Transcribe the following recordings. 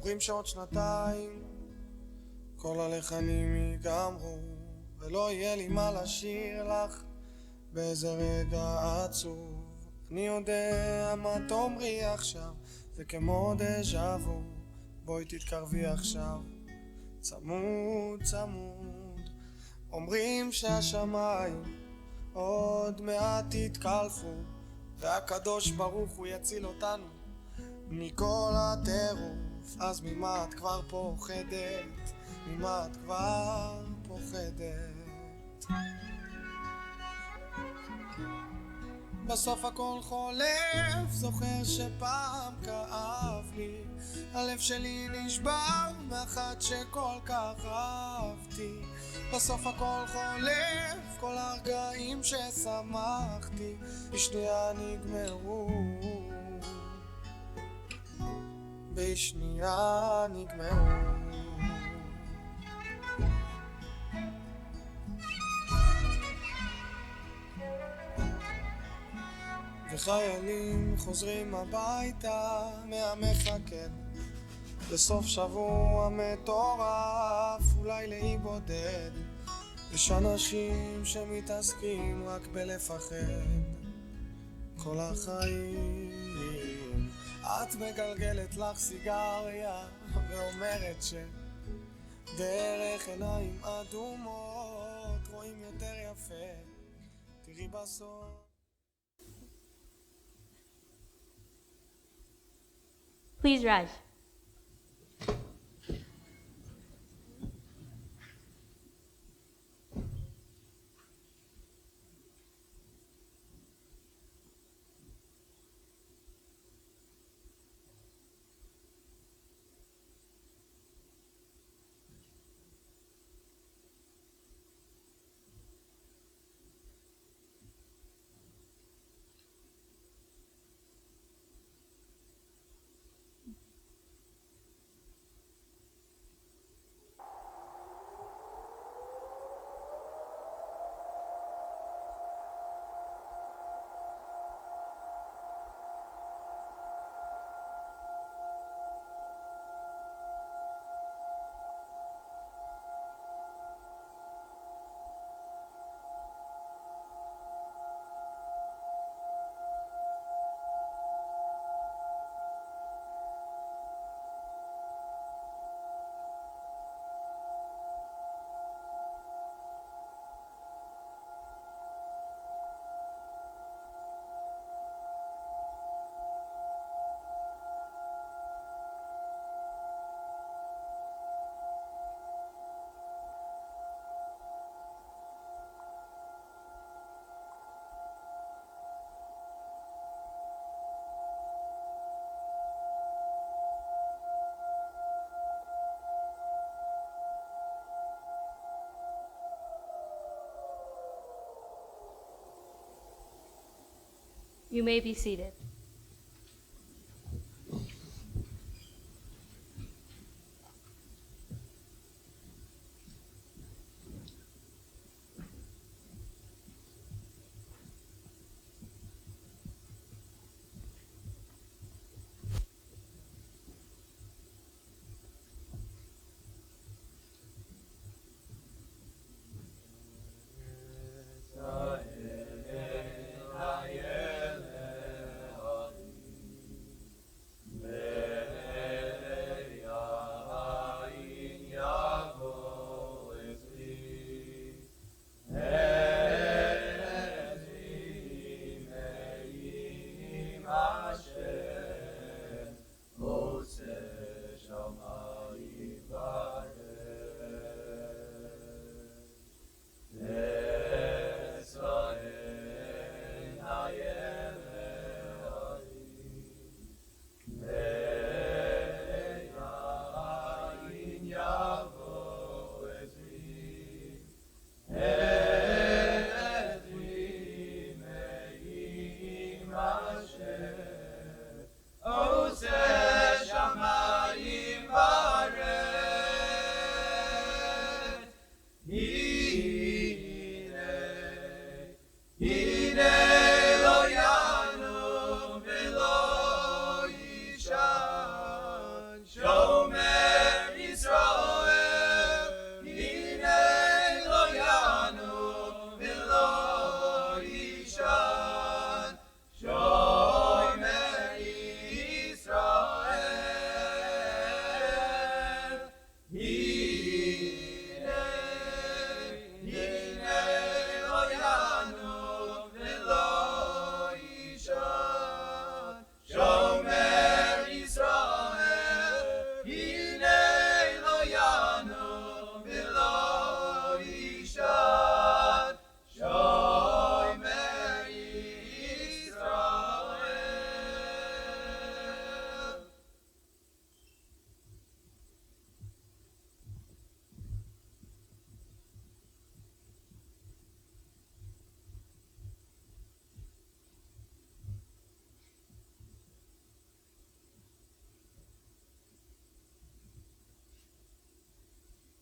אומרים שעוד שנתיים כל הלחנים ייגמרו, ולא יהיה לי מה לשיר לך באיזה רגע עצוב. אני יודע מה תאמרי עכשיו, זה כמו דז'ה וו. בואי תתקרבי עכשיו, צמוד צמוד. אומרים שהשמיים עוד מעט יתקלפו, והקדוש ברוך הוא יציל אותנו מכל הטירוף. אז ממה את כבר פוחדת? ממה את כבר פוחדת? בסוף הכל חולף, זוכר שפעם כאב לי, הלב שלי נשבר מאחת שכל כך אהבתי. בסוף הכל חולף, כל הרגעים ששמחתי בשנייה נגמרו, בשנייה נגמרו. וחיילים חוזרים הביתה מהמפקד בסוף שבוע מטורף, אולי לאי בודד. יש אנשים שמתעסקים רק בלפחד כל החיים. את מגלגלת לך סיגריה ואומרת שדרך עיניים אדומות רואים יותר יפה. תראי בסוף. Please rise. You may be seated.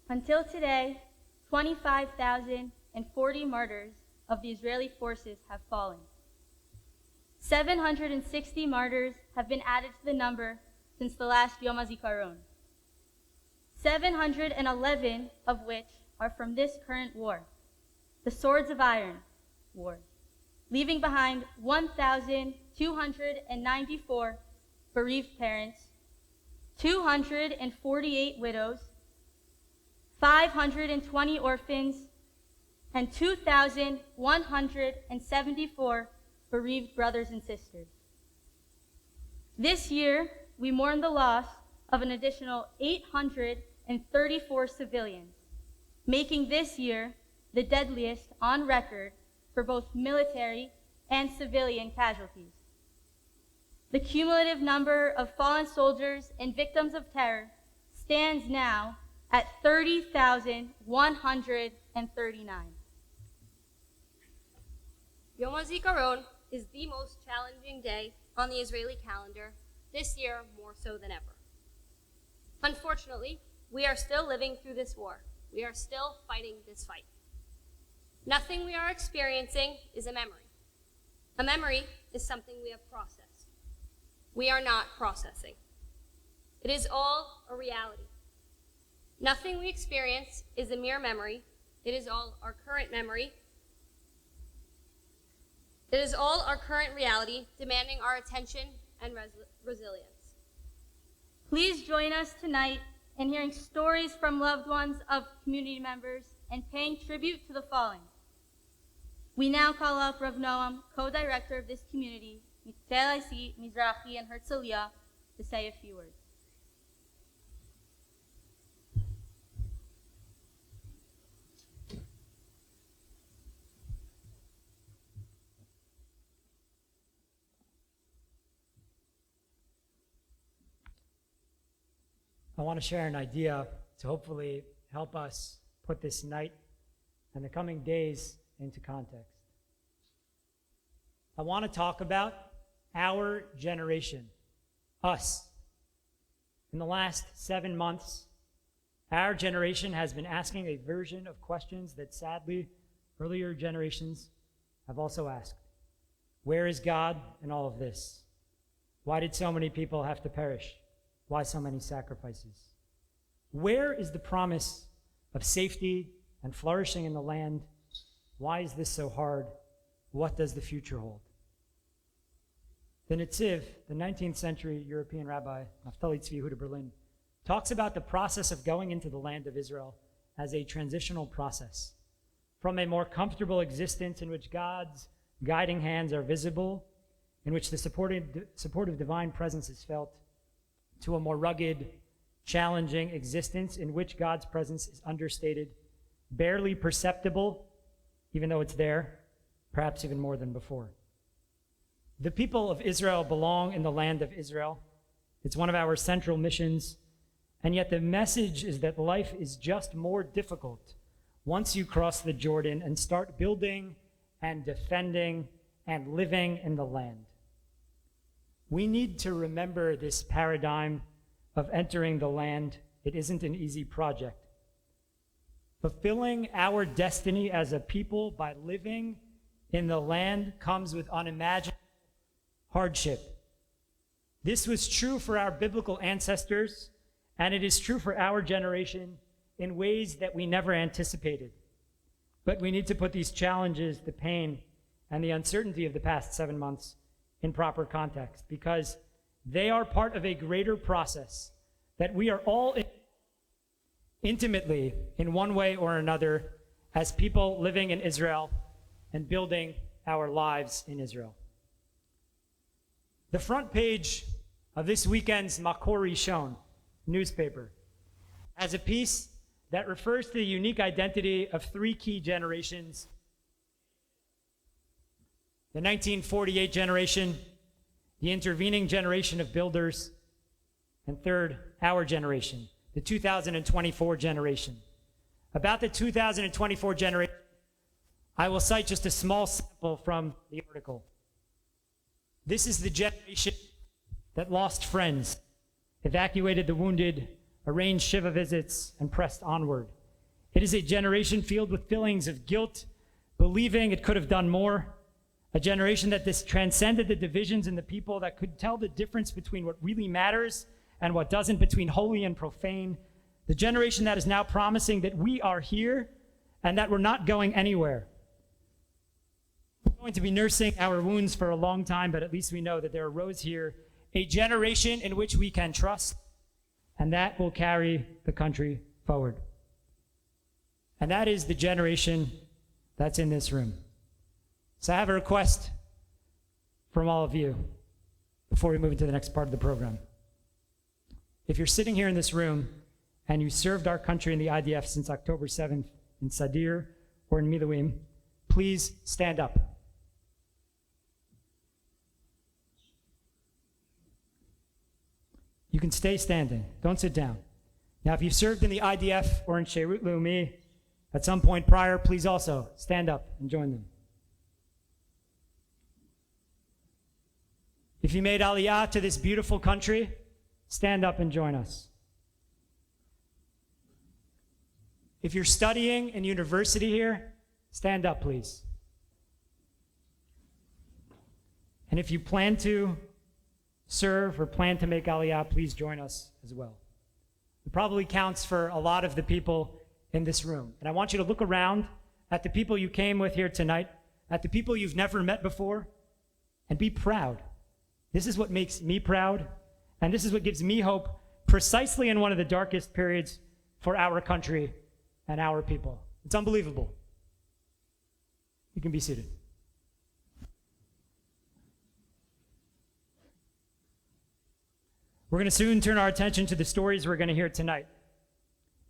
Until today, 25,040 martyrs of the Israeli forces have fallen. 760 martyrs have been added to the number since the last Yom Hazikaron. 711 of which are from this current war, the Swords of Iron War, leaving behind 1,294 bereaved parents, 248 widows, 520 orphans, and 2,174 bereaved brothers and sisters. This year, we mourn the loss of an additional 834 civilians, making this year the deadliest on record for both military and civilian casualties. The cumulative number of fallen soldiers and victims of terror stands now at 30,139. Yom Hazikaron is the most challenging day on the Israeli calendar, this year more so than ever. Unfortunately, we are still living through this war. We are still fighting this fight. Nothing we are experiencing is a memory. A memory is something we have processed. We are not processing. It is all a reality. Nothing we experience is a mere memory. It is all our current memory. It is all our current reality, demanding our attention and resilience. Please join us tonight in hearing stories from loved ones of community members and paying tribute to the fallen. We now call up Rav Noam, co-director of this community, JLIC Mizrachi Herzliya, to say a few words. I want to share an idea to hopefully help us put this night and the coming days into context. I want to talk about our generation, us. In the last 7 months, our generation has been asking a version of questions that sadly earlier generations have also asked. Where is God in all of this? Why did so many people have to perish? Why so many sacrifices? Where is the promise of safety and flourishing in the land? Why is this so hard? What does the future hold? The Netziv, the 19th century European rabbi, Naftali Tzvi Yehuda Berlin, talks about the process of going into the land of Israel as a transitional process from a more comfortable existence in which God's guiding hands are visible, in which the supportive divine presence is felt, to a more rugged, challenging existence in which God's presence is understated, barely perceptible, even though it's there, perhaps even more than before. The people of Israel belong in the land of Israel. It's one of our central missions, and yet the message is that life is just more difficult once you cross the Jordan and start building and defending and living in the land. We need to remember this paradigm of entering the land. It isn't an easy project. Fulfilling our destiny as a people by living in the land comes with unimaginable hardship. This was true for our biblical ancestors, and it is true for our generation in ways that we never anticipated. But we need to put these challenges, the pain, and the uncertainty of the past 7 months in proper context, because they are part of a greater process that we are all intimately, in one way or another, as people living in Israel and building our lives in Israel. The front page of this weekend's Makor Rishon newspaper has a piece that refers to the unique identity of 3 key generations: the 1948 generation, the intervening generation of builders, and third, our generation, the 2024 generation. About the 2024 generation, I will cite just a small sample from the article. This is the generation that lost friends, evacuated the wounded, arranged Shiva visits, and pressed onward. It is a generation filled with feelings of guilt, believing it could have done more. A generation that transcended the divisions in the people, that could tell the difference between what really matters and what doesn't, between holy and profane. The generation that is now promising that we are here and that we're not going anywhere. We're going to be nursing our wounds for a long time, but at least we know that there arose here a generation in which we can trust, and that will carry the country forward. And that is the generation that's in this room. So I have a request from all of you before we move into the next part of the program. If you're sitting here in this room and you served our country in the IDF since October 7th in Sadir or in Miluim, please stand up. You can stay standing. Don't sit down. Now, if you've served in the IDF or in Sherut Leumi at some point prior, please also stand up and join them. If you made Aliyah to this beautiful country, stand up and join us. If you're studying in university here, stand up, please. And if you plan to serve or plan to make Aliyah, please join us as well. It probably counts for a lot of the people in this room. And I want you to look around at the people you came with here tonight, at the people you've never met before, and be proud. This is what makes me proud, and this is what gives me hope precisely in one of the darkest periods for our country and our people. It's unbelievable. You can be seated. We're going to soon turn our attention to the stories we're going to hear tonight.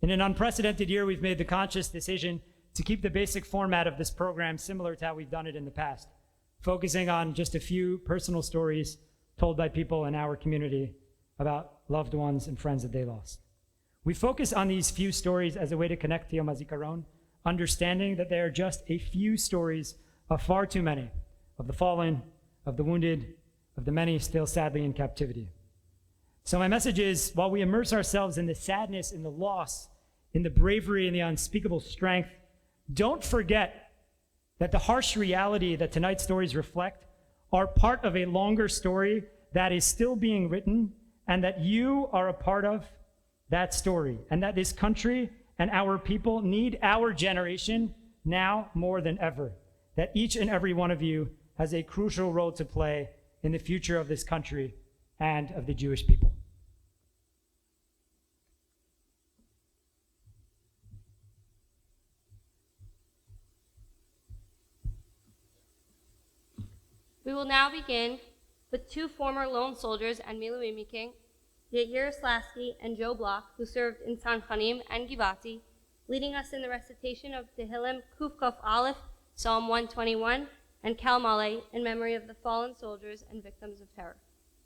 In an unprecedented year, we've made the conscious decision to keep the basic format of this program similar to how we've done it in the past, focusing on just a few personal stories told by people in our community about loved ones and friends that they lost. We focus on these few stories as a way to connect to Yom Hazikaron, understanding that they are just a few stories of far too many, of the fallen, of the wounded, of the many still sadly in captivity. So my message is, while we immerse ourselves in the sadness, in the loss, in the bravery, and the unspeakable strength, don't forget that the harsh reality that tonight's stories reflect are part of a longer story that is still being written, and that you are a part of that story, and that this country and our people need our generation now more than ever, that each and every one of you has a crucial role to play in the future of this country and of the Jewish people. We will now begin with two former lone soldiers and Miluimikim, Yair Slasky and Joe Block, who served in Sanchanim and Givati, leading us in the recitation of Tehillim Kuf Kof Aleph, Psalm 121, and Kal Maleh in memory of the fallen soldiers and victims of terror.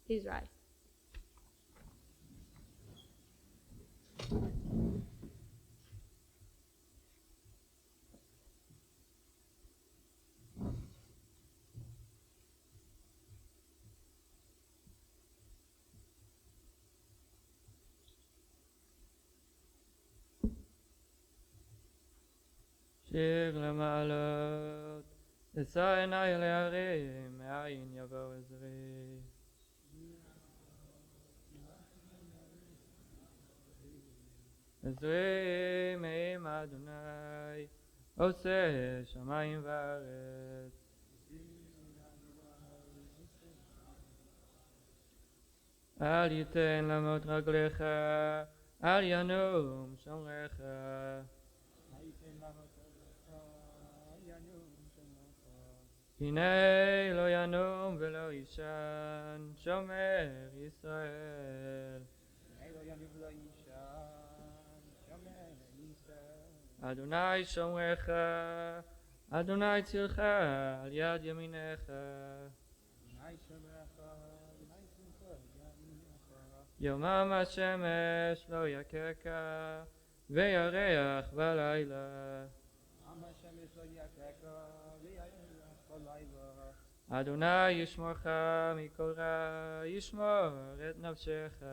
Please rise. שיר למעלות, אשא עיני אל ההרים, מאין יבוא עזרי. עזרי מעם אדוני, עושה שמיים וארץ. אל ייתן למות רגליך, אל ינום שומרך. הנה לא ינום ולא יישן, שומר ישראל. אדוני שומרך, אדוני צילך על יד ימינך. יומם השמש לא יככה, וירח בלילה. אדוני ישמורך מכל רע, ישמור את נפשך.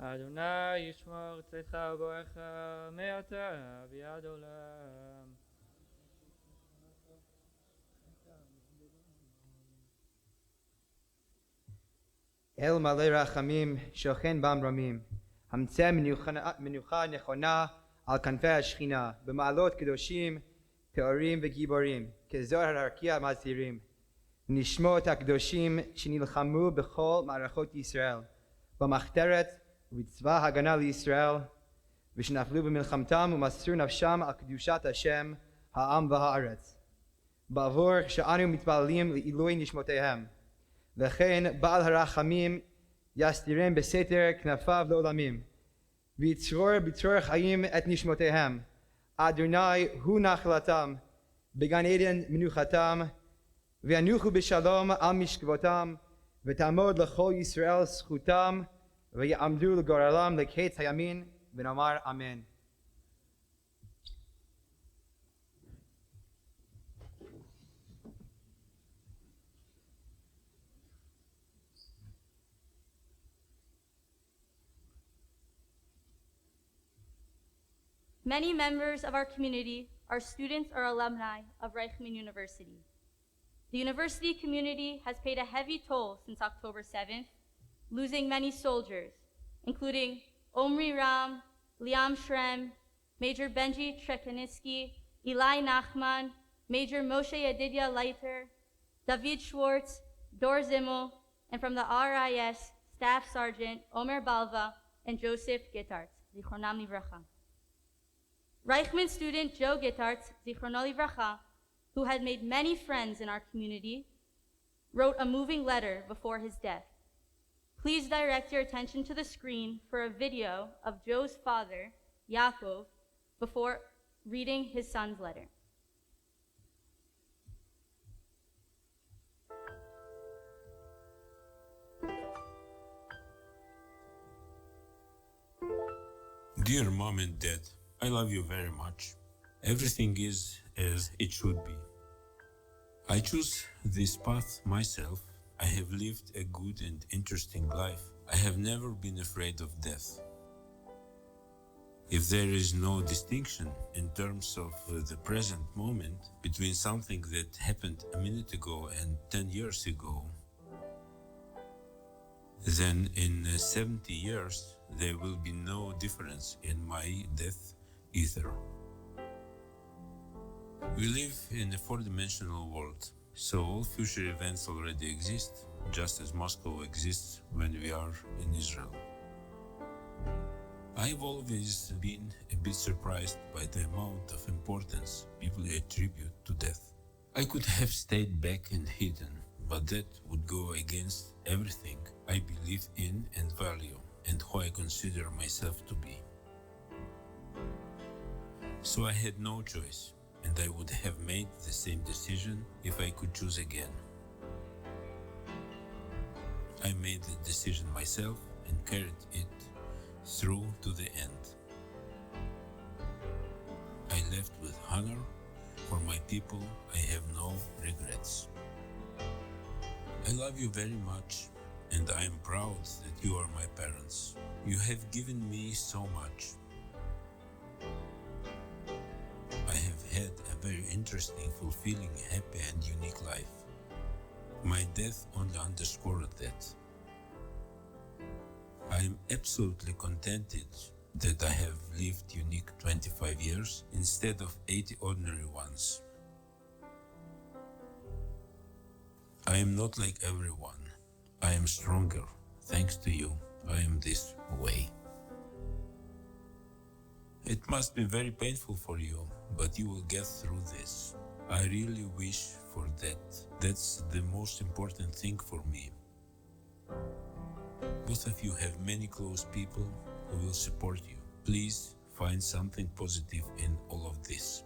אדוני ישמור צאתך ובואך מעתה ועד עולם. אל מלא רחמים, שוכן במרומים, המצא מנוחה נכונה על כנפי השכינה, במעלות קדושים, טהורים וגיבורים, כזוהר הרקיע מזהירים, נשמות הקדושים שנלחמו בכל מערכות ישראל, במחתרת ובצבא הגנה לישראל, ושנפלו במלחמתם ומסרו נפשם על קדושת השם, העם והארץ. בעבור שאנו מתפללים לעילוי נשמותיהם, וכן בעל הרחמים יסתירם בסתר כנפיו לעולמים, ויצרור בצרור חיים את נשמותיהם. אדוני הוא נחלתם, בגן עדן מנוחתם, וינוחו בשלום על משכבותם, ותעמוד לכל ישראל זכותם, ויעמדו לגורלם לקץ הימין, ונאמר אמן. Many members of our community are students or alumni of Reichman University. The university community has paid a heavy toll since October 7th, losing many soldiers, including Omri Ram, Liam Shrem, Major Benji Trekaniski, Eli Nachman, Major Moshe Yedidia Leiter, David Schwartz, Dor Zimmel, and from the RIS, Staff Sergeant Omer Balva and Joseph Gittart, Zichronam Livracha. Reichman student Joe Gittart, Zichrono Livracha, who had made many friends in our community, wrote a moving letter before his death. Please direct your attention to the screen for a video of Joe's father, Yaakov, before reading his son's letter. Dear Mom and Dad, I love you very much. Everything is as it should be. I choose this path myself. I have lived a good and interesting life. I have never been afraid of death. If there is no distinction in terms of the present moment between something that happened a minute ago and 10 years ago, then in 70 years there will be no difference in my death either. We live in a four-dimensional world, so all future events already exist, just as Moscow exists when we are in Israel. I've always been a bit surprised by the amount of importance people attribute to death. I could have stayed back and hidden, but that would go against everything I believe in and value, and who I consider myself to be. So I had no choice, and I would have made the same decision if I could choose again. I made the decision myself and carried it through to the end. I left with honor. For my people, I have no regrets. I love you very much, and I am proud that you are my parents. You have given me so much. I have had a very interesting, fulfilling, happy and unique life. My death only underscored that. I am absolutely contented that I have lived unique 25 years instead of 80 ordinary ones. I am not like everyone. I am stronger. Thanks to you, I am this way. It must be very painful for you, but you will get through this. I really wish for that. That's the most important thing for me. Both of you have many close people who will support you. Please find something positive in all of this.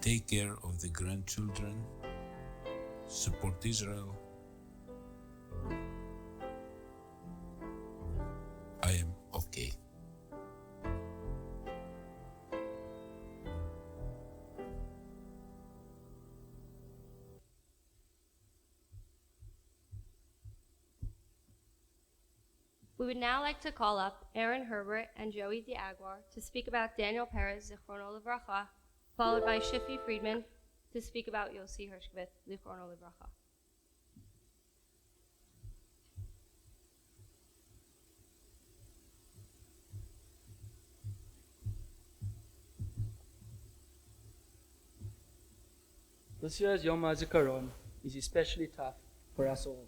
Take care of the grandchildren. Support Israel. I am okay. We would now like to call up Aaron Herbert and Joey Diagwar to speak about Daniel Perez, Zichrono Livracha, followed by Shifi Friedman to speak about Yossi Hershkovich, Zichrono Livracha. This year's Yom Hazikaron is especially tough for us all.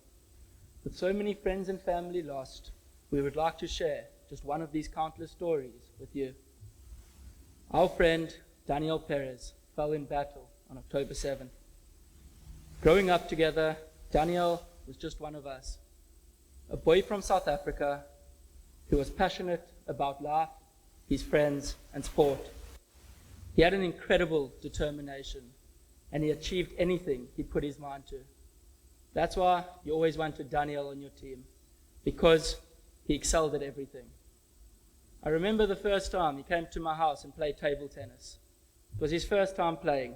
With so many friends and family lost, we would like to share just one of these countless stories with you. Our friend Daniel Perez fell in battle on October 7th. Growing up together, Daniel was just one of us, a boy from South Africa who was passionate about life, his friends, and sport. He had an incredible determination, and he achieved anything he put his mind to. That's why you always wanted Daniel on your team, because he excelled at everything. I remember the first time he came to my house and played table tennis. It was his first time playing.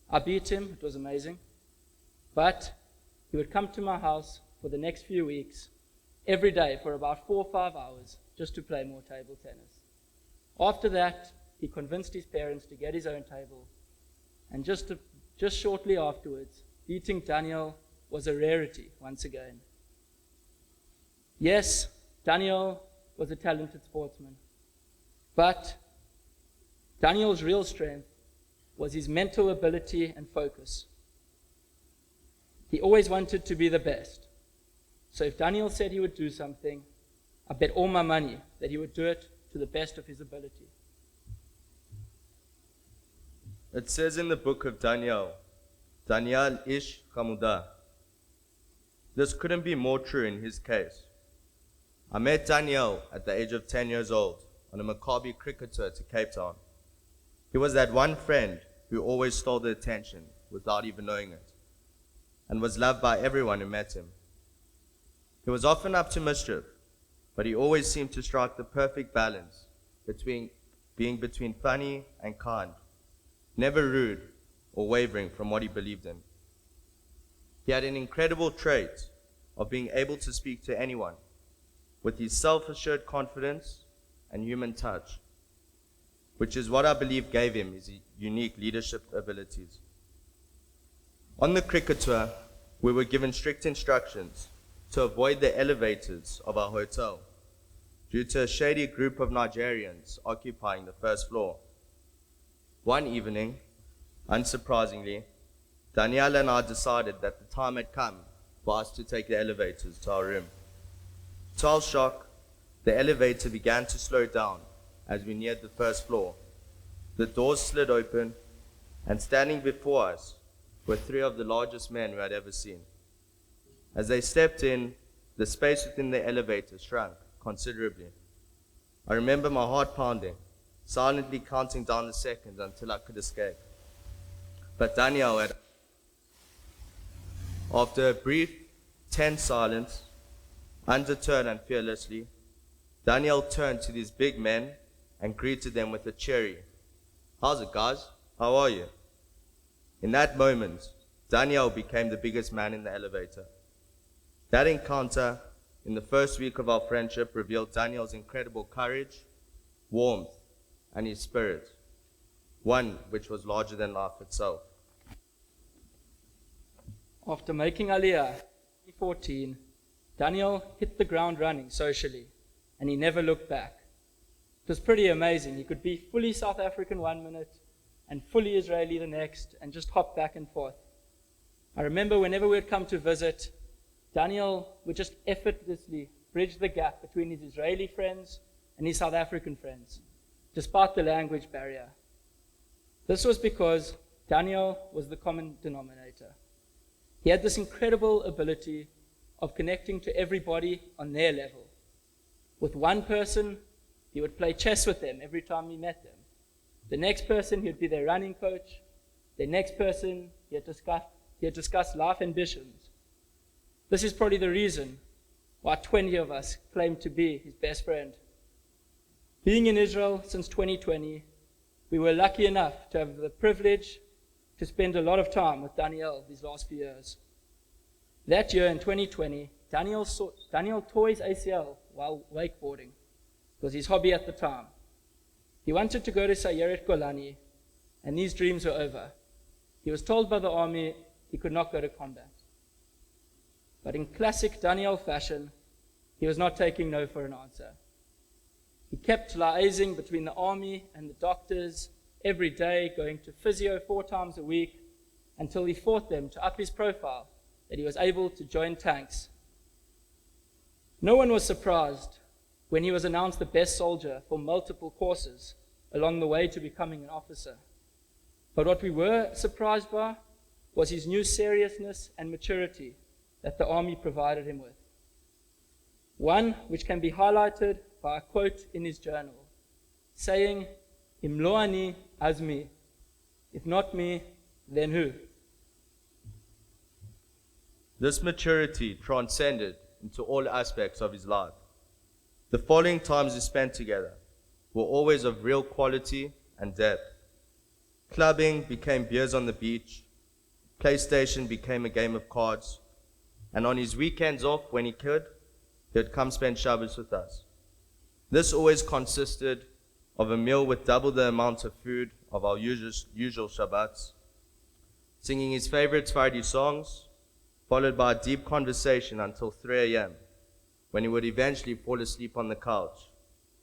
I beat him, it was amazing. But he would come to my house for the next few weeks, every day for about 4 or 5 hours, just to play more table tennis. After that, he convinced his parents to get his own table. And just shortly afterwards, beating Daniel was a rarity once again. Yes, Daniel was a talented sportsman, but Daniel's real strength was his mental ability and focus. He always wanted to be the best. So if Daniel said he would do something, I bet all my money that he would do it to the best of his ability. It says in the book of Daniel ish chamuda. This couldn't be more true in his case. I met Daniel at the age of 10 years old on a Maccabi cricket tour to Cape Town. He was that one friend who always stole the attention without even knowing it, and was loved by everyone who met him. He was often up to mischief, but he always seemed to strike the perfect balance between being funny and kind, never rude or wavering from what he believed in. He had an incredible trait of being able to speak to anyone with his self-assured confidence and human touch, which is what I believe gave him his unique leadership abilities. On the cricket tour, we were given strict instructions to avoid the elevators of our hotel due to a shady group of Nigerians occupying the first floor. One evening, unsurprisingly, Daniel and I decided that the time had come for us to take the elevators to our room. To our shock, the elevator began to slow down as we neared the first floor. The doors slid open, and standing before us were 3 of the largest men we had ever seen. As they stepped in, the space within the elevator shrunk considerably. I remember my heart pounding, silently counting down the seconds until I could escape. But Daniel had. After a brief, tense silence, undeterred and fearlessly, Daniel turned to these big men and greeted them with a cheery, "How's it, guys? How are you?" In that moment, Daniel became the biggest man in the elevator. That encounter in the first week of our friendship revealed Daniel's incredible courage, warmth, and his spirit, one which was larger than life itself. After making Aliyah in 2014, Daniel hit the ground running socially, and he never looked back. It was pretty amazing. He could be fully South African 1 minute and fully Israeli the next, and just hop back and forth. I remember whenever we would come to visit, Daniel would just effortlessly bridge the gap between his Israeli friends and his South African friends, despite the language barrier. This was because Daniel was the common denominator. He had this incredible ability of connecting to everybody on their level. With one person, he would play chess with them every time he met them. The next person, he would be their running coach. The next person, he had discussed life ambitions. This is probably the reason why 20 of us claim to be his best friend. Being in Israel since 2020, we were lucky enough to have the privilege to spend a lot of time with Daniel these last few years. That year in 2020, Daniel tore his ACL while wakeboarding. It was his hobby at the time. He wanted to go to Sayeret Golani, and these dreams were over. He was told by the army he could not go to combat. But in classic Daniel fashion, he was not taking no for an answer. He kept liaising between the army and the doctors every day, going to physio 4 times a week, until he fought them to up his profile that he was able to join tanks. No one was surprised when he was announced the best soldier for multiple courses along the way to becoming an officer. But what we were surprised by was his new seriousness and maturity that the army provided him with. One which can be highlighted by a quote in his journal, saying, "Im lo ani, az mi." If not me, then who? This maturity transcended into all aspects of his life. The following times we spent together were always of real quality and depth. Clubbing became beers on the beach, PlayStation became a game of cards, and on his weekends off, when he could, he would come spend Shabbos with us. This always consisted of a meal with double the amount of food of our usual Shabbats, singing his favorite Sephardi songs, followed by a deep conversation until 3 a.m., when he would eventually fall asleep on the couch,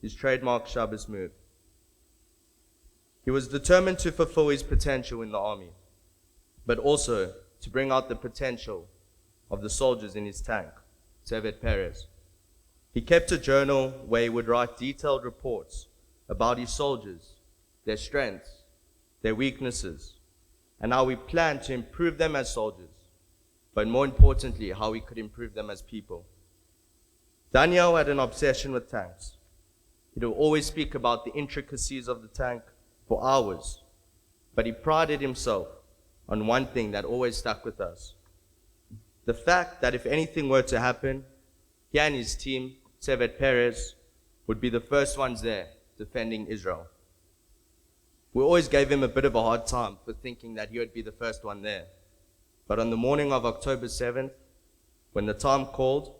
his trademark Shabbos move. He was determined to fulfill his potential in the army, but also to bring out the potential of the soldiers in his tank, Tevet Perez. He kept a journal where he would write detailed reports about his soldiers, their strengths, their weaknesses, and how he planned to improve them as soldiers, but more importantly, how he could improve them as people. Daniel had an obsession with tanks. He would always speak about the intricacies of the tank for hours, but he prided himself on one thing that always stuck with us. The fact that if anything were to happen, he and his team, Tevet Perez, would be the first ones there defending Israel. We always gave him a bit of a hard time for thinking that he would be the first one there. But on the morning of October 7th, when the time called,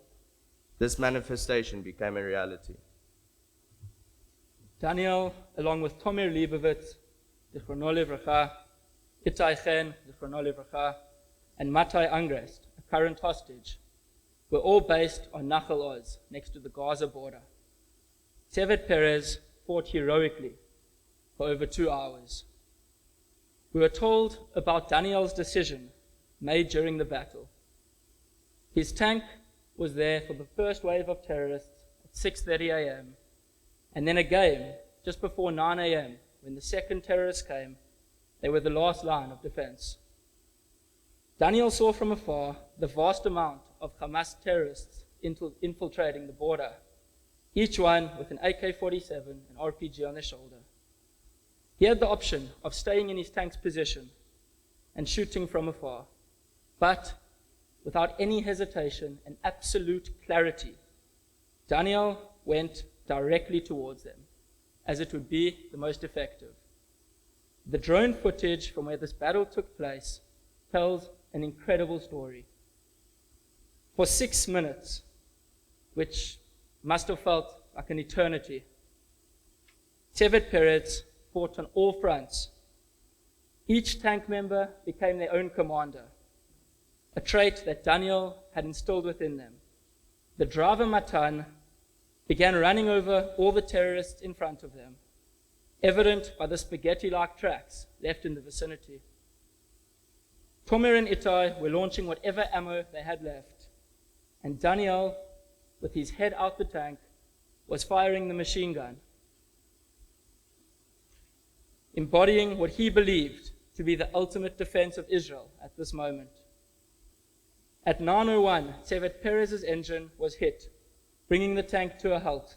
this manifestation became a reality. Daniel, along with Tomer Leibovitz, Zichrono Livracha, Itai Chen, Zichrono Livracha, and Matai Angrest, a current hostage, were all based on Nachal Oz, next to the Gaza border. Tevet Perez fought heroically for over 2 hours. We were told about Daniel's decision made during the battle. His tank was there for the first wave of terrorists at 6:30 a.m., and then again, just before 9 a.m., when the second terrorists came, they were the last line of defense. Daniel saw from afar the vast amount of Hamas terrorists infiltrating the border, each one with an AK-47 and RPG on their shoulder. He had the option of staying in his tank's position and shooting from afar, but without any hesitation and absolute clarity, Daniel went directly towards them, as it would be the most effective. The drone footage from where this battle took place tells an incredible story. For 6 minutes, which must have felt like an eternity, Tevet Perez fought on all fronts. Each tank member became their own commander, a trait that Daniel had instilled within them. The driver Matan began running over all the terrorists in front of them, evident by the spaghetti-like tracks left in the vicinity. Tomer and Itai were launching whatever ammo they had left, and Daniel, with his head out the tank, was firing the machine gun, embodying what he believed to be the ultimate defense of Israel at this moment. At 9:01, Tevet Perez's engine was hit, bringing the tank to a halt.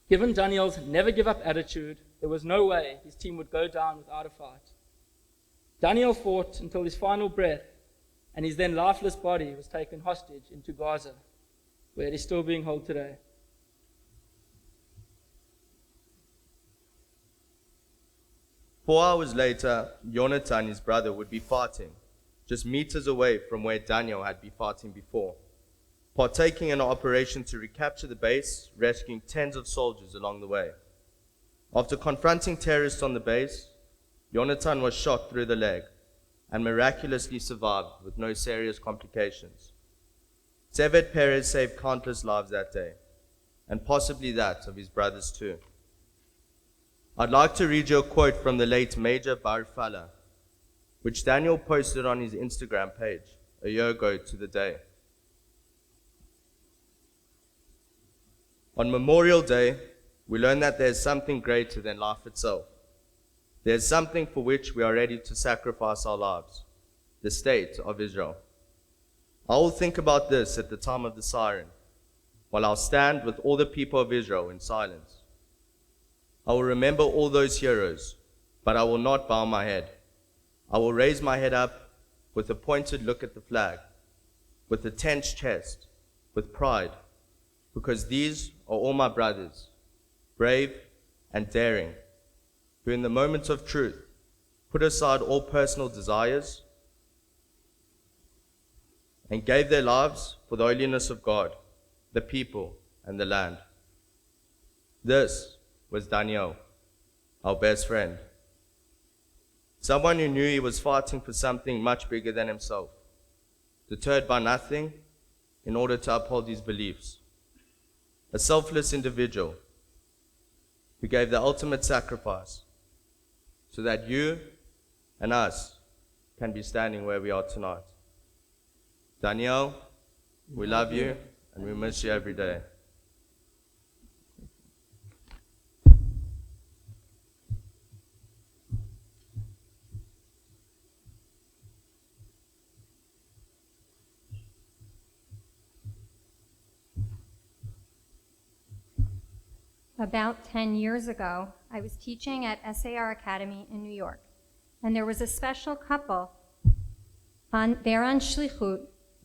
Given Daniel's never-give-up attitude, there was no way his team would go down without a fight. Daniel fought until his final breath, and his then lifeless body was taken hostage into Gaza, where it is still being held today. Four hours later, Yonatan, his brother, would be fighting just meters away from where Daniel had been fighting before. partaking in an operation to recapture the base, rescuing tens of soldiers along the way. After confronting terrorists on the base, Yonatan was shot through the leg and miraculously survived with no serious complications. Sevet Perez saved countless lives that day, and possibly that of his brothers too. I'd like to read you a quote from the late Major Bar Fala, which Daniel posted on his Instagram page a year ago to the day. On Memorial Day, we learn that there is something greater than life itself. There is something for which we are ready to sacrifice our lives, the state of Israel. I will think about this at the time of the siren, while I'll stand with all the people of Israel in silence. I will remember all those heroes, but I will not bow my head. I will raise my head up with a pointed look at the flag, with a tense chest, with pride, because these are all my brothers, brave and daring, who in the moment of truth put aside all personal desires and gave their lives for the holiness of God, the people, and the land. This was Daniel, our best friend. Someone who knew he was fighting for something much bigger than himself, deterred by nothing in order to uphold his beliefs. A selfless individual who gave the ultimate sacrifice so that you and us can be standing where we are tonight. Daniel, we love you and we miss you every day. About 10 years ago, I was teaching at SAR Academy in New York, and there was a special couple there on Shlichut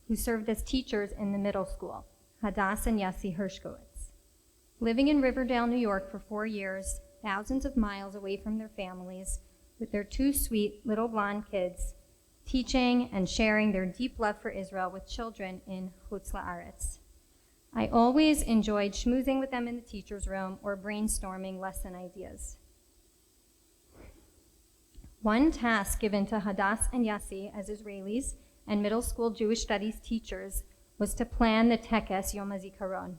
who served as teachers in the middle school, Hadass and Yossi Hershkowitz. Living in Riverdale, New York for 4 years, thousands of miles away from their families, with their 2 sweet little blonde kids, teaching and sharing their deep love for Israel with children in Chutz La'aretz. I always enjoyed schmoozing with them in the teacher's room or brainstorming lesson ideas. One task given to Hadass and Yossi as Israelis and middle school Jewish studies teachers was to plan the Tekes Yom Hazikaron.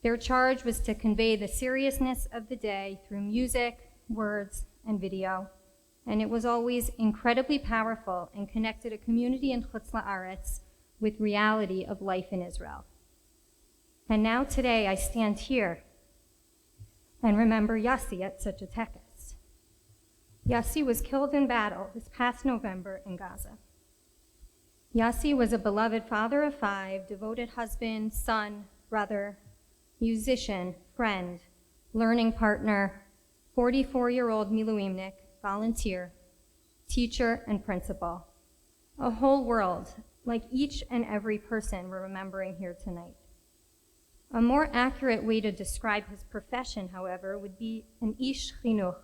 Their charge was to convey the seriousness of the day through music, words, and video, and it was always incredibly powerful and connected a community in Chutz La'aretz with reality of life in Israel. And now today I stand here and remember Yossi at such a tekes. Yossi was killed in battle this past November in Gaza. Yossi was a beloved father of 5, devoted husband, son, brother, musician, friend, learning partner, 44-year-old miluimnik, volunteer, teacher, and principal. A whole world, like each and every person we're remembering here tonight. A more accurate way to describe his profession, however, would be an ish chinuch,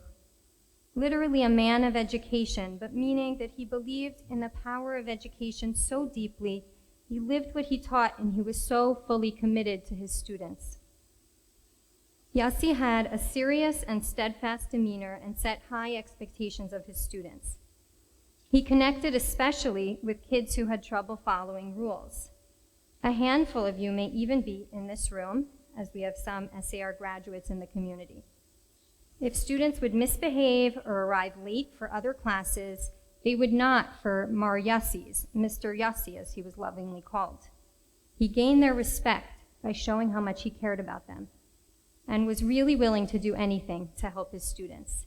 literally a man of education, but meaning that he believed in the power of education so deeply, he lived what he taught, and he was so fully committed to his students. Yossi had a serious and steadfast demeanor and set high expectations of his students. He connected especially with kids who had trouble following rules. A handful of you may even be in this room, as we have some SAR graduates in the community. If students would misbehave or arrive late for other classes, they would not for Mar Yossi's, Mr. Yossi as he was lovingly called. He gained their respect by showing how much he cared about them and was really willing to do anything to help his students.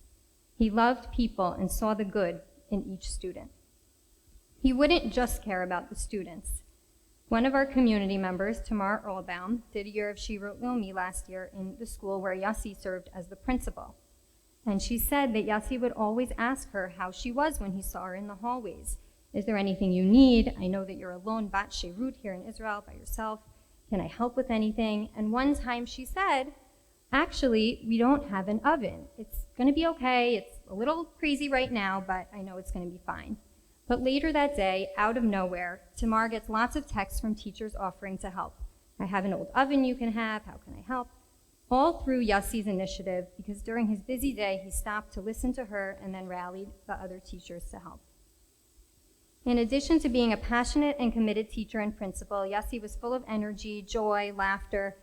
He loved people and saw the good in each student. He wouldn't just care about the students. One of our community members, Tamar Earlbaum, did a year of Shirut Leumi last year in the school where Yossi served as the principal. And she said that Yossi would always ask her how she was when he saw her in the hallways. Is there anything you need? I know that you're alone, Bat Shirut, here in Israel by yourself. Can I help with anything? And one time she said, actually, we don't have an oven. It's going to be okay. It's a little crazy right now, but I know it's going to be fine. But later that day, out of nowhere, Tamar gets lots of texts from teachers offering to help. I have an old oven you can have. How can I help? All through Yassi's initiative, because during his busy day, he stopped to listen to her and then rallied the other teachers to help. In addition to being a passionate and committed teacher and principal, Yassi was full of energy, joy, laughter,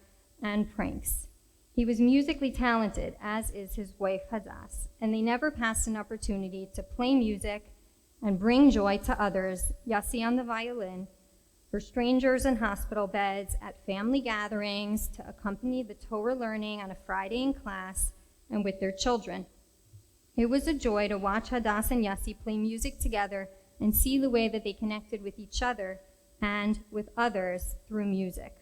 and pranks. He was musically talented, as is his wife Hadass, and they never passed an opportunity to play music and bring joy to others, Yassi on the violin, for strangers in hospital beds, at family gatherings, to accompany the Torah learning on a Friday in class, and with their children. It was a joy to watch Hadass and Yassi play music together and see the way that they connected with each other and with others through music.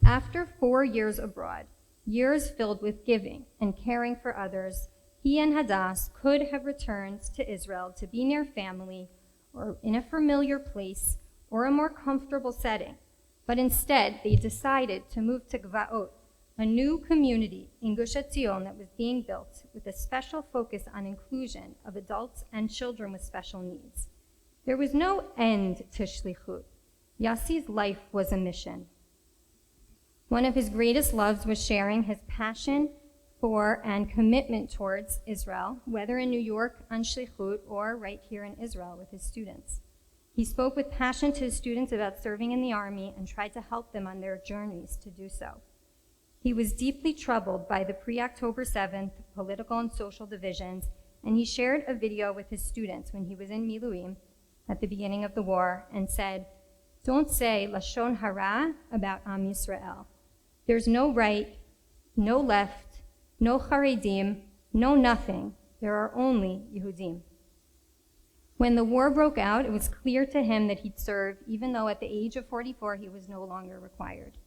After 4 years abroad, years filled with giving and caring for others, he and Hadass could have returned to Israel to be near family or in a familiar place or a more comfortable setting, but instead they decided to move to Gvaot, a new community in Gush Etzion that was being built with a special focus on inclusion of adults and children with special needs. There was no end to Shlichut. Yassi's life was a mission. One of his greatest loves was sharing his passion for and commitment towards Israel, whether in New York on Shlichut or right here in Israel with his students. He spoke with passion to his students about serving in the army and tried to help them on their journeys to do so. He was deeply troubled by the pre-October 7th political and social divisions, and he shared a video with his students when he was in Miluim at the beginning of the war and said, "Don't say Lashon Hara about Am Yisrael. There's no right, no left, no Haredim, no nothing. There are only Yehudim." When the war broke out, it was clear to him that he'd served, even though at the age of 44 he was no longer required.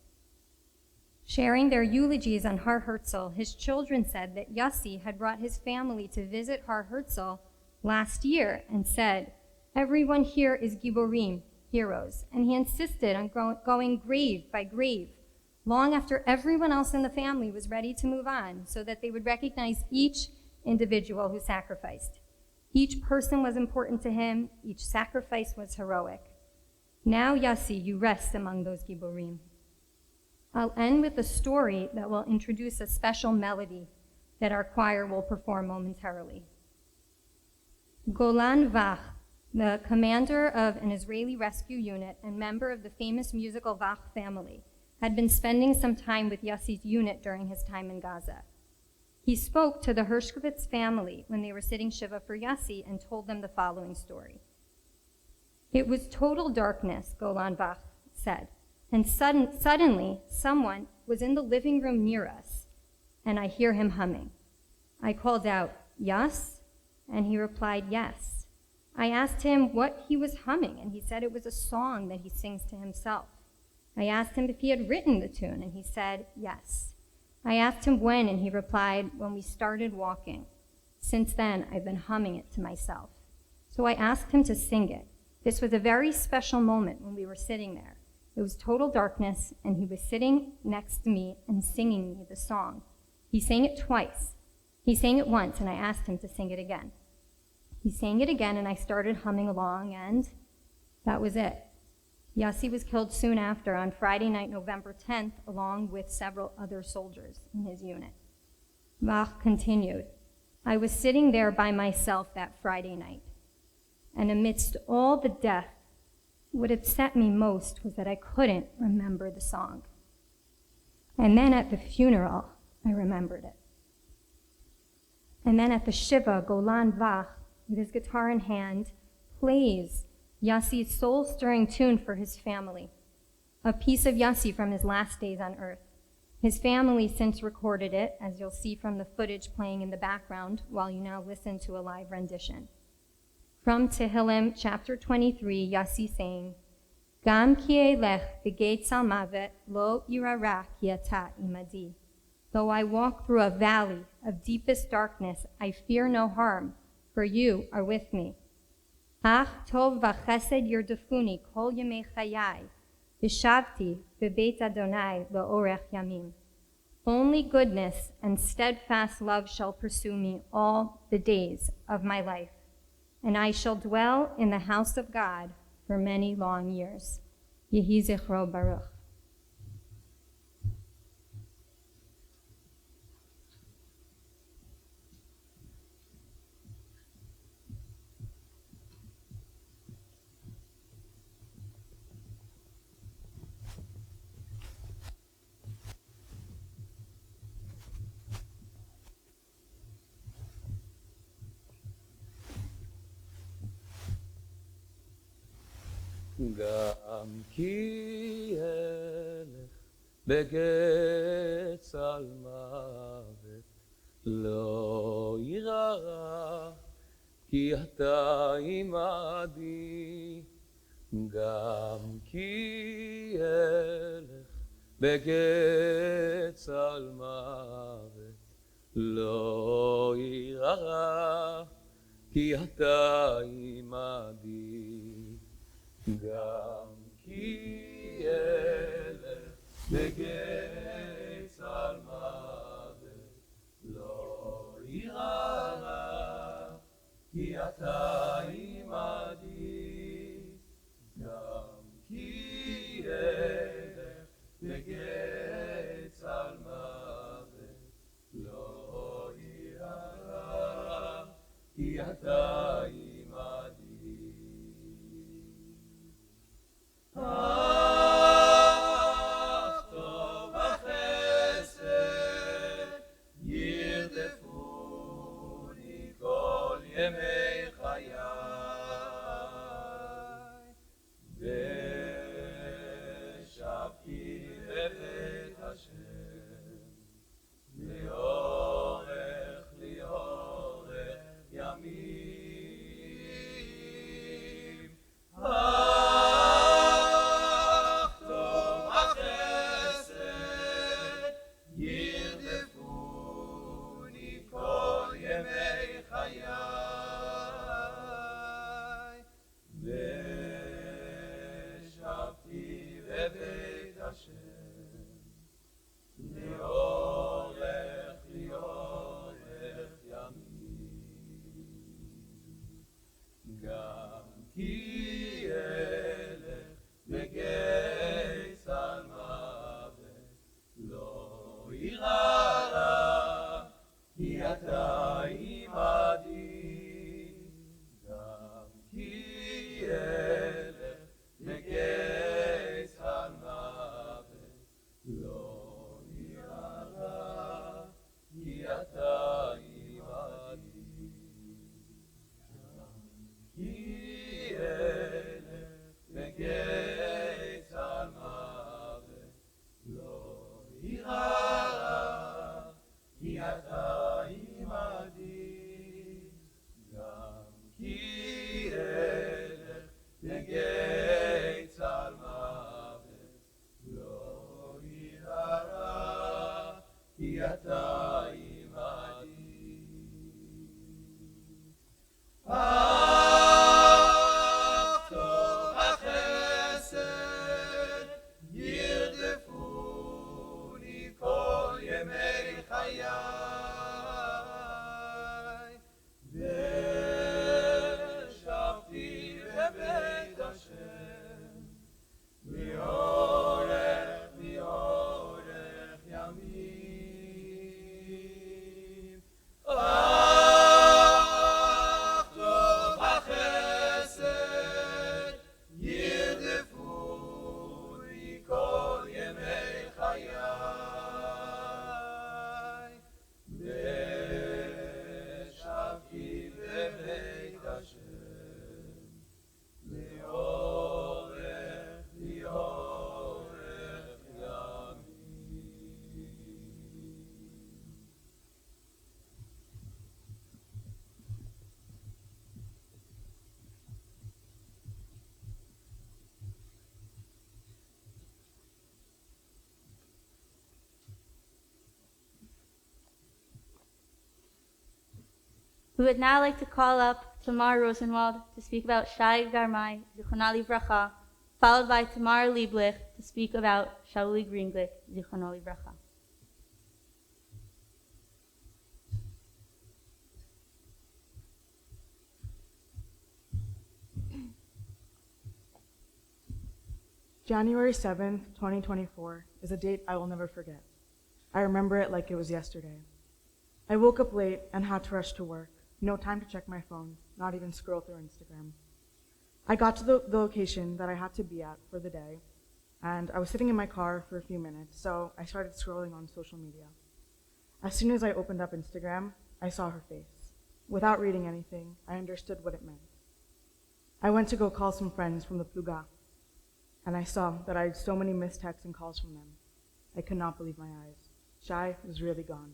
Sharing their eulogies on Har Herzl, his children said that Yassi had brought his family to visit Har Herzl last year and said, "Everyone here is Giborim, heroes," and he insisted on going grave by grave, long after everyone else in the family was ready to move on, so that they would recognize each individual who sacrificed. Each person was important to him, each sacrifice was heroic. Now, Yassi, you rest among those Giborim. I'll end with a story that will introduce a special melody that our choir will perform momentarily. Golan Vach, the commander of an Israeli rescue unit and member of the famous musical Vach family, had been spending some time with Yassi's unit during his time in Gaza. He spoke to the Hershkovitz family when they were sitting Shiva for Yassi and told them the following story. "It was total darkness," Golan Vach said, "and suddenly someone was in the living room near us, and I hear him humming. I called out, 'Yas?' and he replied, 'Yes.' I asked him what he was humming, and he said it was a song that he sings to himself. I asked him if he had written the tune, and he said, 'Yes.' I asked him when, and he replied, 'When we started walking. Since then, I've been humming it to myself.' So I asked him to sing it. This was a very special moment when we were sitting there. It was total darkness, and he was sitting next to me and singing me the song. He sang it twice. He sang it once, and I asked him to sing it again. He sang it again, and I started humming along, and that was it. Yassi was killed soon after on Friday night, November 10th, along with several other soldiers in his unit." Vach continued, "I was sitting there by myself that Friday night, and amidst all the death, what upset me most was that I couldn't remember the song. And then at the funeral, I remembered it. And then at the Shiva, Golan Vach, with his guitar in hand, plays Yassi's soul-stirring tune for his family, a piece of Yassi from his last days on earth. His family since recorded it, as you'll see from the footage playing in the background, while you now listen to a live rendition. From Tehillim, chapter 23, Yassi saying, "Gam ki elech b'geit salmavet lo irara ki ata imadi." Though I walk through a valley of deepest darkness, I fear no harm, for you are with me. Ach tov v'chesed yirdefuni kol yemei chayai, v'shavti b'beit Adonai la'orech yamim. Only goodness and steadfast love shall pursue me all the days of my life, and I shall dwell in the house of God for many long years. Yehi zichro baruch. גם כי אלך בגץ על מוות לא יירא כי אתה עמדי גם כי אלך בגץ על מוות לא יירא כי אתה עמדי גם כי אלך בגץ על מוות לא יירא כי אתה עמדי גם כי אלך בגץ על מוות לא יירא כי אתה עמדי אך טוב החסד ירדפוני כל ימי חיי ושבתי בבית השם לאורך ימים אך טוב החסד ירדפוני כל ימי חיי ושבתי בבית השם לאורך ימים גם כי אלך בגץ על מוות לא יירא כי אתה עמדי גם כי אלך בגץ על מוות לא יירא כי אתה עמדי כי אלך בגץ על מוות לא יירא כי אתה עמדי גם כי אלך בגץ על מוות לא יירא כי אתה עמדי אך טוב החסד ירדפוני כל ימי חיי ושבתי בבית השם לאורך ימים אך טוב החסד ירדפוני כל ימי חיי ושבתי בבית השם לאורך ימים We would now like to call up Tamar Rosenwald to speak about Shai Garmai, Zichrono Livracha, followed by Tamar Lieblich to speak about Shauli Greenglick, Zichrono Livracha. January 7th, 2024 is a date I will never forget. I remember it like it was yesterday. I woke up late and had to rush to work. No time to check my phone, not even scroll through Instagram. I got to the location that I had to be at for the day, and I was sitting in my car for a few minutes, so I started scrolling on social media. As soon as I opened up Instagram, I saw her face. Without reading anything, I understood what it meant. I went to go call some friends from the Pluga, and I saw that I had so many missed texts and calls from them. I could not believe my eyes. Shai was really gone.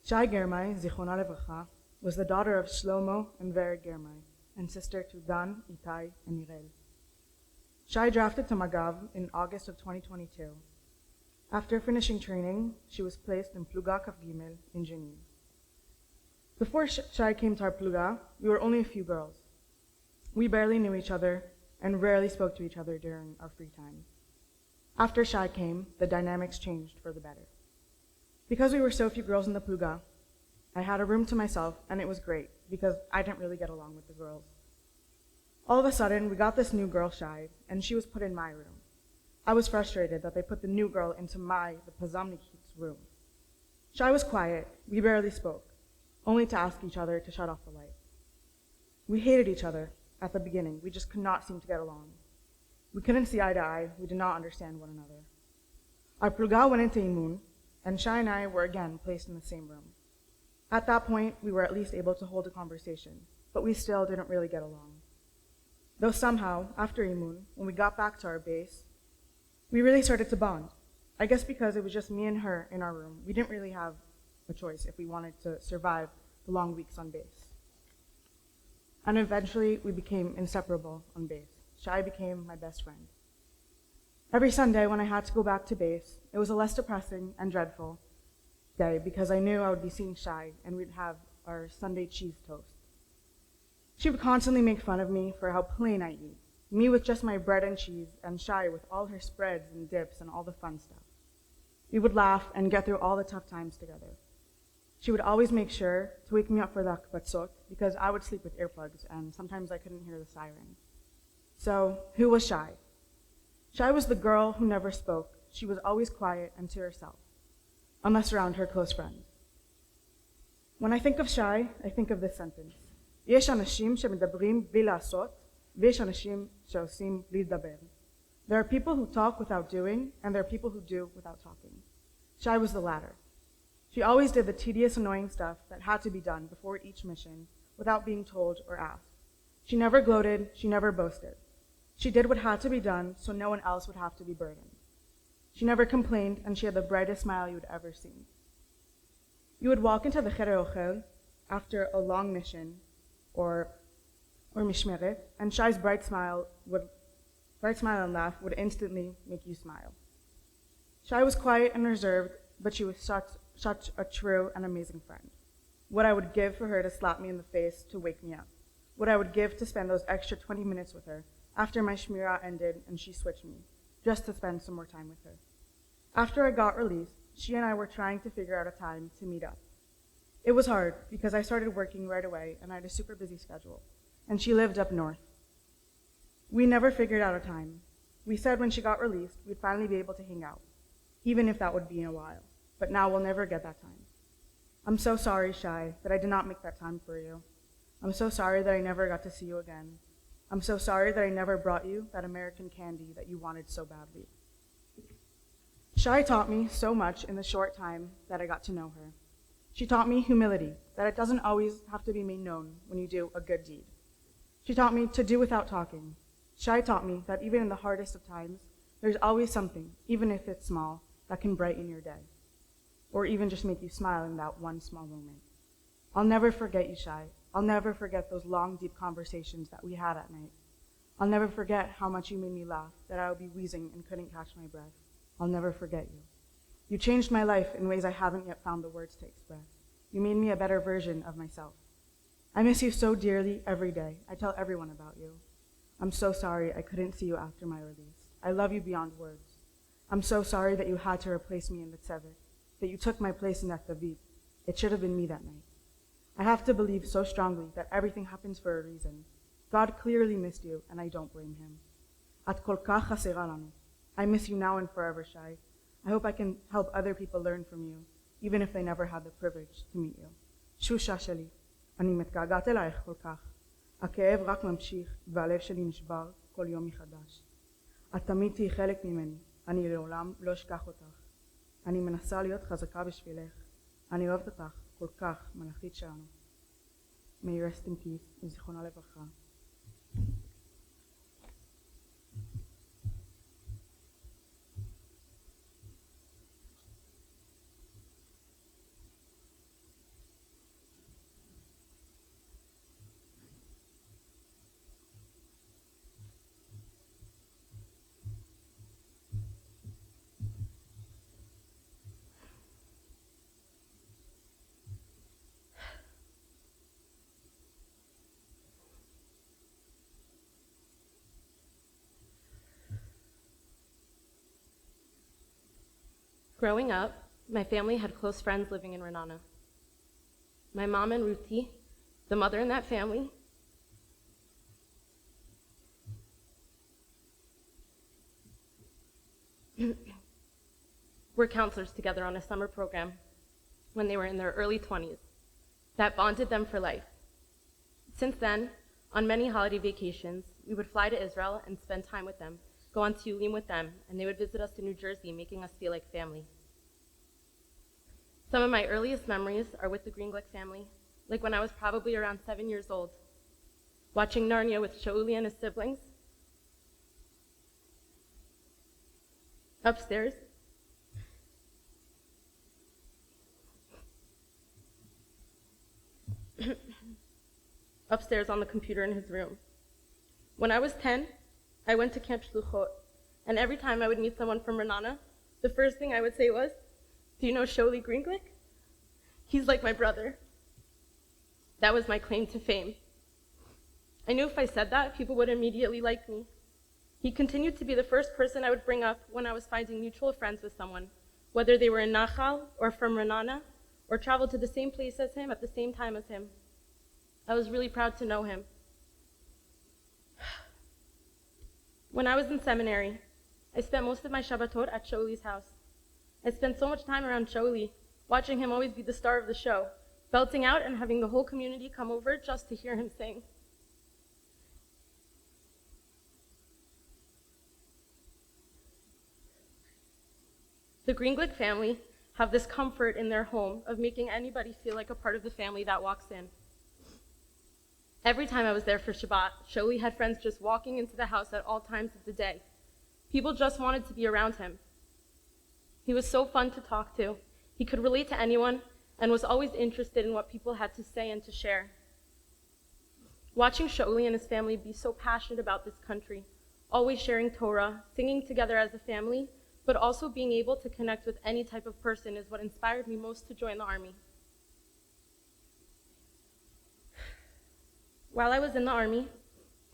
Shai Germai, Zichona Levracha, was the daughter of Shlomo and Vera Germai, and sister to Dan, Itai, and Irel. Shai drafted to Magav in August of 2022. After finishing training, she was placed in Pluga Kaf Gimel in Jenin. Before Shai came to our Pluga, we were only a few girls. We barely knew each other and rarely spoke to each other during our free time. After Shai came, the dynamics changed for the better. Because we were so few girls in the Pluga, I had a room to myself, and it was great because I didn't really get along with the girls. All of a sudden, we got this new girl, Shai, and she was put in my room. I was frustrated that they put the new girl into the Pazamnik's room. Shai was quiet, we barely spoke, only to ask each other to shut off the light. We hated each other at the beginning, we just could not seem to get along. We couldn't see eye to eye, we did not understand one another. Our Pluga went into Imun, and Shai and I were again placed in the same room. At that point, we were at least able to hold a conversation, but we still didn't really get along. Though somehow, after Imun, when we got back to our base, we really started to bond. I guess because it was just me and her in our room, we didn't really have a choice if we wanted to survive the long weeks on base. And eventually, we became inseparable on base. Shai became my best friend. Every Sunday when I had to go back to base, it was a less depressing and dreadful day because I knew I would be seeing Shai and we'd have our Sunday cheese toast. She would constantly make fun of me for how plain I eat, me with just my bread and cheese, and Shai with all her spreads and dips and all the fun stuff. We would laugh and get through all the tough times together. She would always make sure to wake me up for the akbatzot because I would sleep with earplugs and sometimes I couldn't hear the siren. So, who was Shai? Shai was the girl who never spoke. She was always quiet and to herself, unless around her close friends. When I think of Shai, I think of this sentence. יש אנשים שמדברים בלי לעשות, ויש אנשים שעושים בלי לדבר. There are people who talk without doing, and there are people who do without talking. Shai was the latter. She always did the tedious, annoying stuff that had to be done before each mission without being told or asked. She never gloated, she never boasted. She did what had to be done so no one else would have to be burdened. She never complained, and she had the brightest smile you would ever see. You would walk into the Cheder Ochel after a long mission or mishmeret, and Shai's bright smile and laugh would instantly make you smile. Shai was quiet and reserved, but she was such a true and amazing friend. What I would give for her to slap me in the face to wake me up. What I would give to spend those extra 20 minutes with her after my shmirah ended and she switched me, just to spend some more time with her. After I got released, she and I were trying to figure out a time to meet up. It was hard because I started working right away and I had a super busy schedule, and she lived up north. We never figured out a time. We said when she got released, we'd finally be able to hang out, even if that would be in a while, but now we'll never get that time. I'm so sorry, Shai, that I did not make that time for you. I'm so sorry that I never got to see you again. I'm so sorry that I never brought you that American candy that you wanted so badly. Shai taught me so much in the short time that I got to know her. She taught me humility, that it doesn't always have to be made known when you do a good deed. She taught me to do without talking. Shai taught me that even in the hardest of times, there's always something, even if it's small, that can brighten your day, or even just make you smile in that one small moment. I'll never forget you, Shai. I'll never forget those long, deep conversations that we had at night. I'll never forget how much you made me laugh, that I would be wheezing and couldn't catch my breath. I'll never forget you. You changed my life in ways I haven't yet found the words to express. You made me a better version of myself. I miss you so dearly every day. I tell everyone about you. I'm so sorry I couldn't see you after my release. I love you beyond words. I'm so sorry that you had to replace me in the Tzevet, that you took my place in that David. It should have been me that night. I have to believe so strongly that everything happens for a reason. God clearly missed you, and I don't blame him. At kol kach chasera lanu. I miss you now and forever, Shai. I hope I can help other people learn from you, even if they never had the privilege to meet you. Shusha sheli, אני מתגעגעת אלייך כל כך. הכאב רק ממשיך, והלב שלי נשבר כל יום מחדש. את תמיד תהיי חלק ממני, אני לעולם לא אשכח אותך. אני מנסה להיות חזקה בשבילך. אני אוהבת אותך כל כך, מלאכית שלנו. May you rest in peace, וזיכרונה לברכה. Growing up, my family had close friends living in Renana. My mom and Ruthie, the mother in that family, were counselors together on a summer program when they were in their early 20s that bonded them for life. Since then, on many holiday vacations, we would fly to Israel and spend time with them, go on tiyulim with them, and they would visit us in New Jersey, making us feel like family. Some of my earliest memories are with the JLIC family, like when I was probably around 7 years old, watching Narnia with Shauli and his siblings. Upstairs, on the computer in his room. When I was 10, I went to Camp Shluchot, and every time I would meet someone from Renana, the first thing I would say was, "Do you know Shauli JLIC? He's like my brother." That was my claim to fame. I knew if I said that, people would immediately like me. He continued to be the first person I would bring up when I was finding mutual friends with someone, whether they were in Nachal or from Renana, or traveled to the same place as him at the same time as him. I was really proud to know him. When I was in seminary, I spent most of my Shabbatot at Shauli's house. I spent so much time around Shauli, watching him always be the star of the show, belting out and having the whole community come over just to hear him sing. The JLIC family have this comfort in their home of making anybody feel like a part of the family that walks in. Every time I was there for Shabbat, Shauli had friends just walking into the house at all times of the day. People just wanted to be around him. He was so fun to talk to. He could relate to anyone and was always interested in what people had to say and to share. Watching Shauli and his family be so passionate about this country, always sharing Torah, singing together as a family, but also being able to connect with any type of person is what inspired me most to join the army. While I was in the army,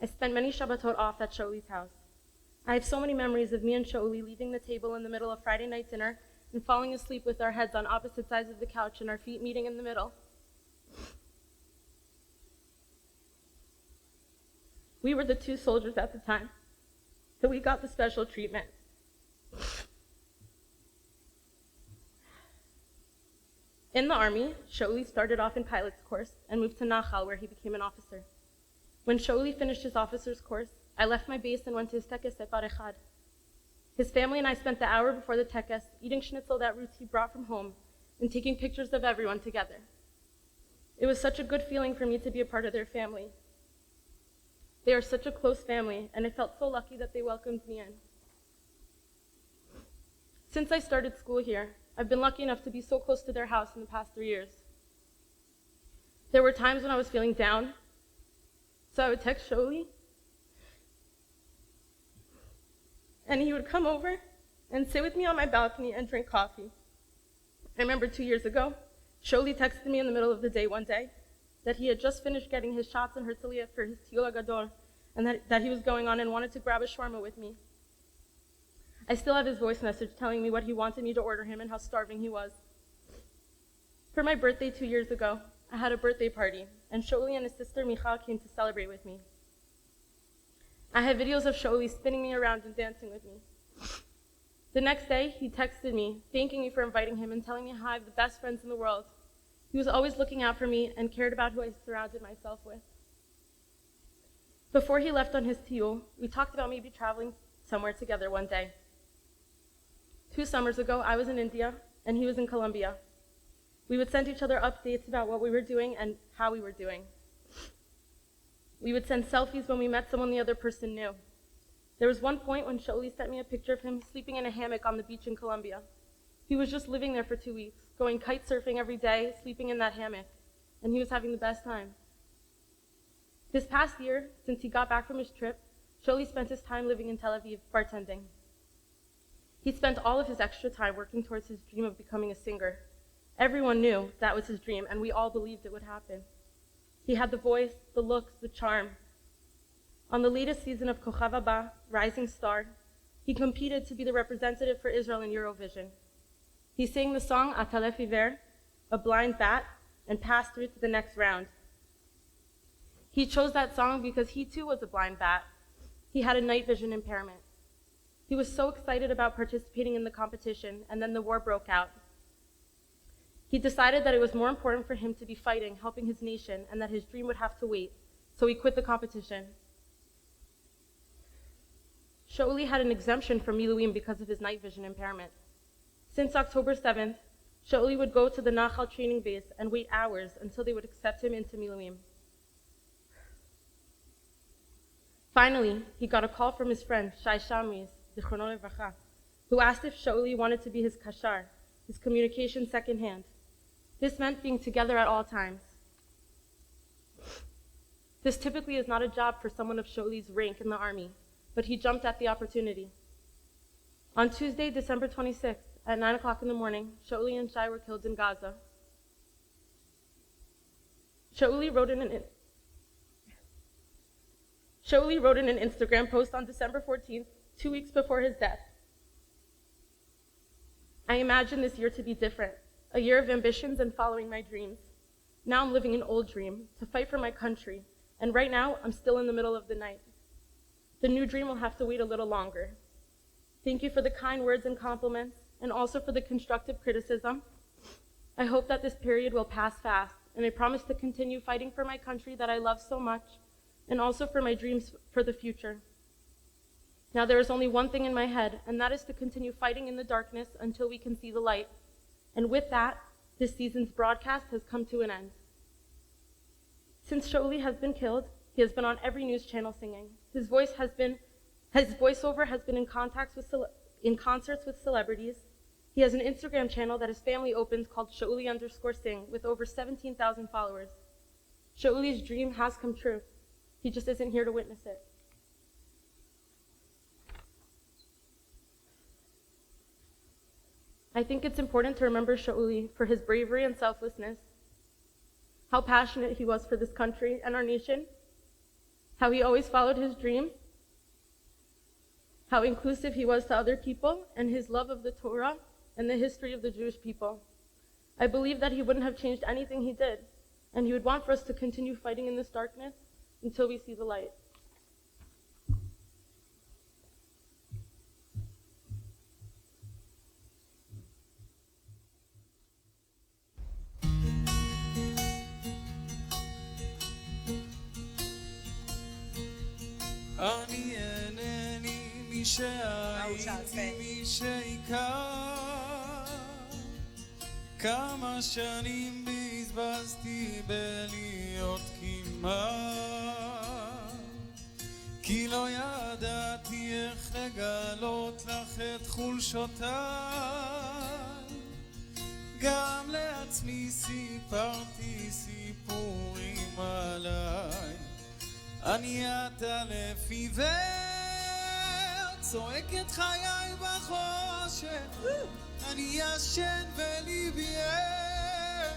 I spent many Shabbatot off at Shauli's house. I have so many memories of me and Shauli leaving the table in the middle of Friday night dinner and falling asleep with our heads on opposite sides of the couch and our feet meeting in the middle. We were the two soldiers at the time, so we got the special treatment. In the army, Shauli started off in pilot's course and moved to Nachal, where he became an officer. When Shauli finished his officer's course, I left my base and went to his Tekes Erev Yom. His family and I spent the hour before the Tekes eating schnitzel that Ruthie brought from home and taking pictures of everyone together. It was such a good feeling for me to be a part of their family. They are such a close family, and I felt so lucky that they welcomed me in. Since I started school here, I've been lucky enough to be so close to their house in the past 3 years. There were times when I was feeling down, so I would text Shauli, and he would come over and sit with me on my balcony and drink coffee. I remember 2 years ago, Shauli texted me in the middle of the day one day that he had just finished getting his shots in Herzliya for his Tiyul Gadol, and that he was going on and wanted to grab a shawarma with me. I still have his voice message telling me what he wanted me to order him and how starving he was. For my birthday 2 years ago, I had a birthday party, and Shauli and his sister Michal came to celebrate with me. I have videos of Shauli spinning me around and dancing with me. The next day, he texted me, thanking me for inviting him and telling me how I have the best friends in the world. He was always looking out for me and cared about who I surrounded myself with. Before he left on his tiyul, we talked about maybe traveling somewhere together one day. 2 summers ago, I was in India, and he was in Colombia. We would send each other updates about what we were doing and how we were doing. We would send selfies when we met someone the other person knew. There was one point when Shauli sent me a picture of him sleeping in a hammock on the beach in Colombia. He was just living there for 2 weeks, going kite surfing every day, sleeping in that hammock, and he was having the best time. This past year, since he got back from his trip, Shauli spent his time living in Tel Aviv, bartending. He spent all of his extra time working towards his dream of becoming a singer. Everyone knew that was his dream, and we all believed it would happen. He had the voice, the looks, the charm. On the latest season of Kochav Haba, Rising Star, he competed to be the representative for Israel in Eurovision. He sang the song Atalef Iver, a blind bat, and passed through to the next round. He chose that song because he too was a blind bat. He had a night vision impairment. He was so excited about participating in the competition, and then the war broke out. He decided that it was more important for him to be fighting, helping his nation, and that his dream would have to wait, so he quit the competition. Shauli had an exemption from Miluim because of his night vision impairment. Since October 7th, Shauli would go to the Nachal training base and wait hours until they would accept him into Miluim. Finally, he got a call from his friend, Shai Shamris, Zichrono Levracha, who asked if Shauli wanted to be his kashar, his communication second hand. This meant being together at all times. This typically is not a job for someone of Shauli's rank in the army, but he jumped at the opportunity. On Tuesday, December 26th, at 9 o'clock in the morning, Shauli and Shai were killed in Gaza. Shauli wrote in an Instagram post on December 14th, 2 weeks before his death. I imagine this year to be different, a year of ambitions and following my dreams. Now I'm living an old dream, to fight for my country, and right now I'm still in the middle of the night. The new dream will have to wait a little longer. Thank you for the kind words and compliments, and also for the constructive criticism. I hope that this period will pass fast, and I promise to continue fighting for my country that I love so much, and also for my dreams for the future. Now there is only one thing in my head, and that is to continue fighting in the darkness until we can see the light. And with that, this season's broadcast has come to an end. Since Shauli has been killed, he has been on every news channel singing. His voiceover has been in concerts with celebrities. He has an Instagram channel that his family opens called Shauli_sing with over 17,000 followers. Shauli's dream has come true. He just isn't here to witness it. I think it's important to remember Shauli for his bravery and selflessness, how passionate he was for this country and our nation, how he always followed his dreams, how inclusive he was to other people, and his love of the Torah and the history of the Jewish people. I believe that he wouldn't have changed anything he did, and he would want for us to continue fighting in this darkness until we see the light. אני אינני מי שהייתי מי שהכר כמה שנים בזבזתי בלהיות כמעט כי לא ידעתי איך לגלות לך את חולשותיי גם לעצמי סיפרתי סיפורים עליי אני עטלף עיוור, צועק את חיי בחושך אני ישן וליבי ער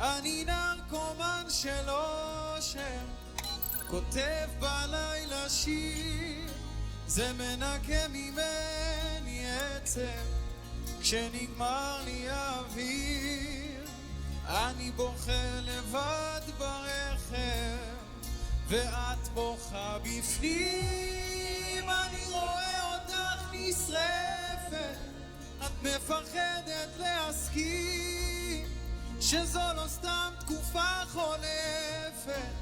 אני נרקומן של אושר כותב בלילה שיר זה מנקה ממני עצם כשנגמר לי אוויר אני בוכה לבד ברכב ואת בוכה בפנים אני רואה אותך נשרפת את מפחדת להסכים שזו לא סתם תקופה חולפת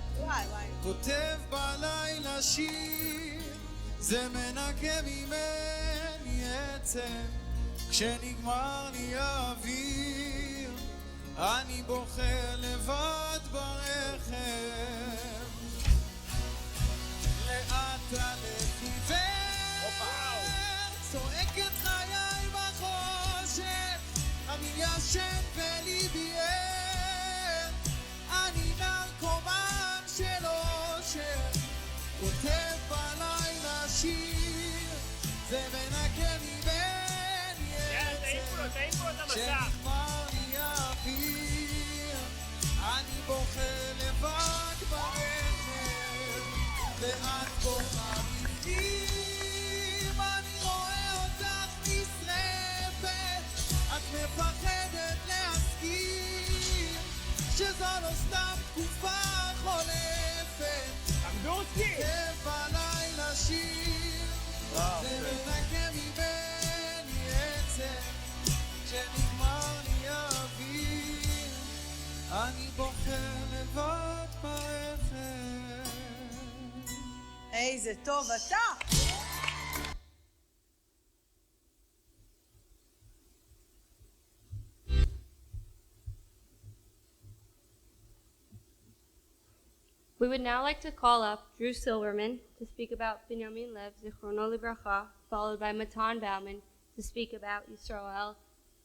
כותב בלילה שיר זה מנקה ממני עצם כשנגמר לי האוויר אני בוכה לבד ברכב לאט הלב עיוור צועק את חיי בחושך אני ישן וליבי ער אני נרקומן של אושר כותב בלילה שיר זה מנקה ממני עצם כשנגמר לי האוויר אני בוכה לבד ברכב ואת בוכה בפנים אני רואה אותך נשרפת את מפחדת לא סתם תקופה חולפת, כיף הלילה שיר, זה מנקה מבני עצם, כשנגמר לי האוויר, אני בוחר לבד ברכב. איזה טוב אתה! We would now like to call up Drew Silverman to speak about Binyamin Lev, Zichrono Livracha, followed by Matan Bauman to speak about Yisrael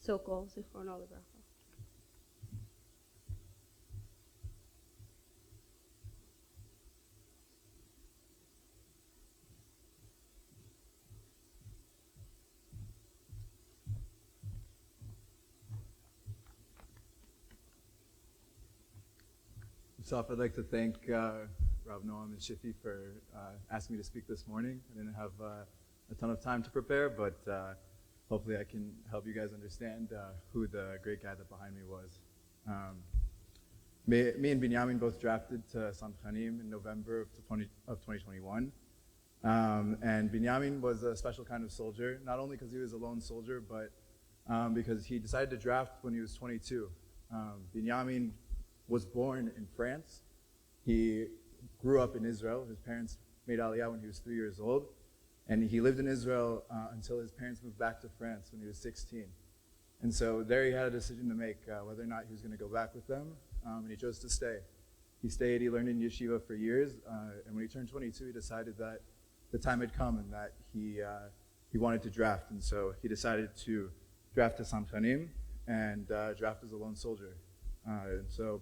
Sokol, Zichrono Livracha. So I'd like to thank Rav Noam and Shifi for asking me to speak this morning. I didn't have a ton of time to prepare, but hopefully I can help you guys understand who the great guy that behind me was. Me and Binyamin both drafted to Samchanim in November of 2021. And Binyamin was a special kind of soldier, not only because he was a lone soldier, but because he decided to draft when he was 22. Binyamin was born in France. He grew up in Israel. His parents made Aliyah when he was 3 years old. And he lived in Israel until his parents moved back to France when he was 16. And so there he had a decision to make whether or not he was going to go back with them. And he chose to stay. He stayed, he learned in yeshiva for years. And when he turned 22, he decided that the time had come and that he wanted to draft. And so he decided to draft to Samchanim and draft as a lone soldier. And so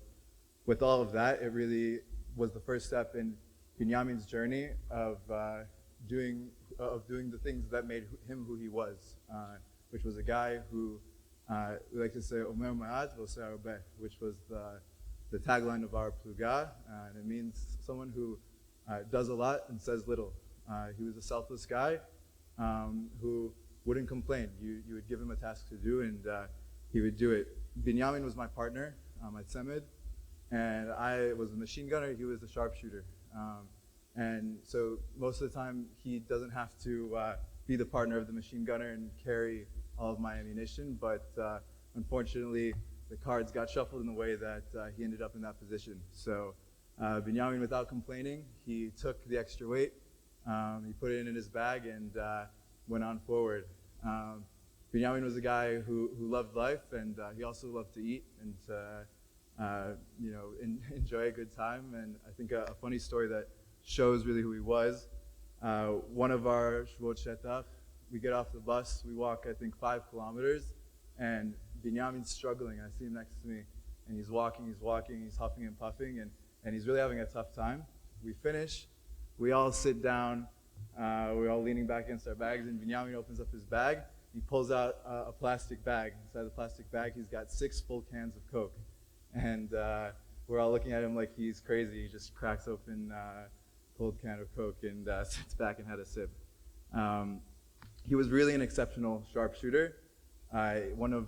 with all of that, it really was the first step in Binyamin's journey of doing the things that made him who he was, which was a guy who, we like to say, Omer Ma'at v'oseh harbeh, which was the tagline of our pluga, and it means someone who does a lot and says little. He was a selfless guy who wouldn't complain. You would give him a task to do, and he would do it. Binyamin was my partner, my tzemed, and I was a machine gunner, he was a sharpshooter. And so most of the time he doesn't have to be the partner of the machine gunner and carry all of my ammunition, but unfortunately the cards got shuffled in the way that he ended up in that position. So Binyamin, without complaining, he took the extra weight, he put it in his bag and went on forward. Binyamin was a guy who loved life, and he also loved to eat and to enjoy a good time. And I think a funny story that shows really who he was, one of our Shvot Shetach, we get off the bus, we walk I think 5 kilometers, and Binyamin's struggling. I see him next to me, and he's walking, he's huffing and puffing, and he's really having a tough time. We finish, we all sit down, we're all leaning back against our bags, and Binyamin opens up his bag. He pulls out a plastic bag. Inside the plastic bag, he's got 6 full cans of Coke. And we're all looking at him like he's crazy. He just cracks open a cold can of Coke and sits back and had a sip. He was really an exceptional sharpshooter. One of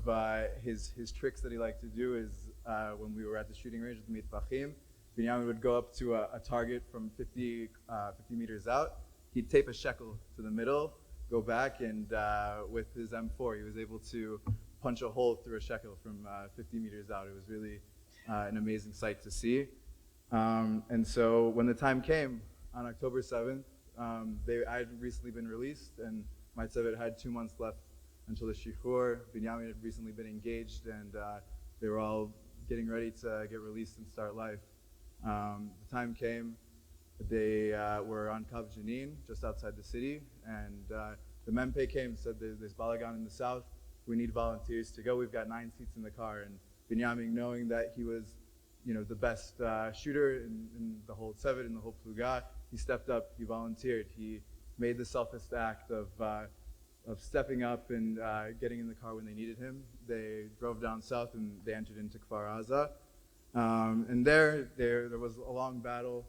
his tricks that he liked to do is when we were at the shooting range with the Mitbachim, Binyamin would go up to a target from 50 meters out. He'd tape a shekel to the middle, go back, and with his M4, he was able to punch a hole through a shekel from 50 meters out. It was really an amazing sight to see. And so when the time came, on October 7th, I had recently been released, and my tzevit had 2 months left until the shichur. Binyamin had recently been engaged, and they were all getting ready to get released and start life. The time came. They were on Kav Jenin, just outside the city, and the Mempe came and said, there's balagan in the south, we need volunteers to go. We've got 9 seats in the car. And Binyamin, knowing that he was the best shooter in the whole tzevit, in the whole pluga, he stepped up, he volunteered. He made the selfless act of stepping up and getting in the car when they needed him. They drove down south and they entered into Kfar Aza. And there was a long battle.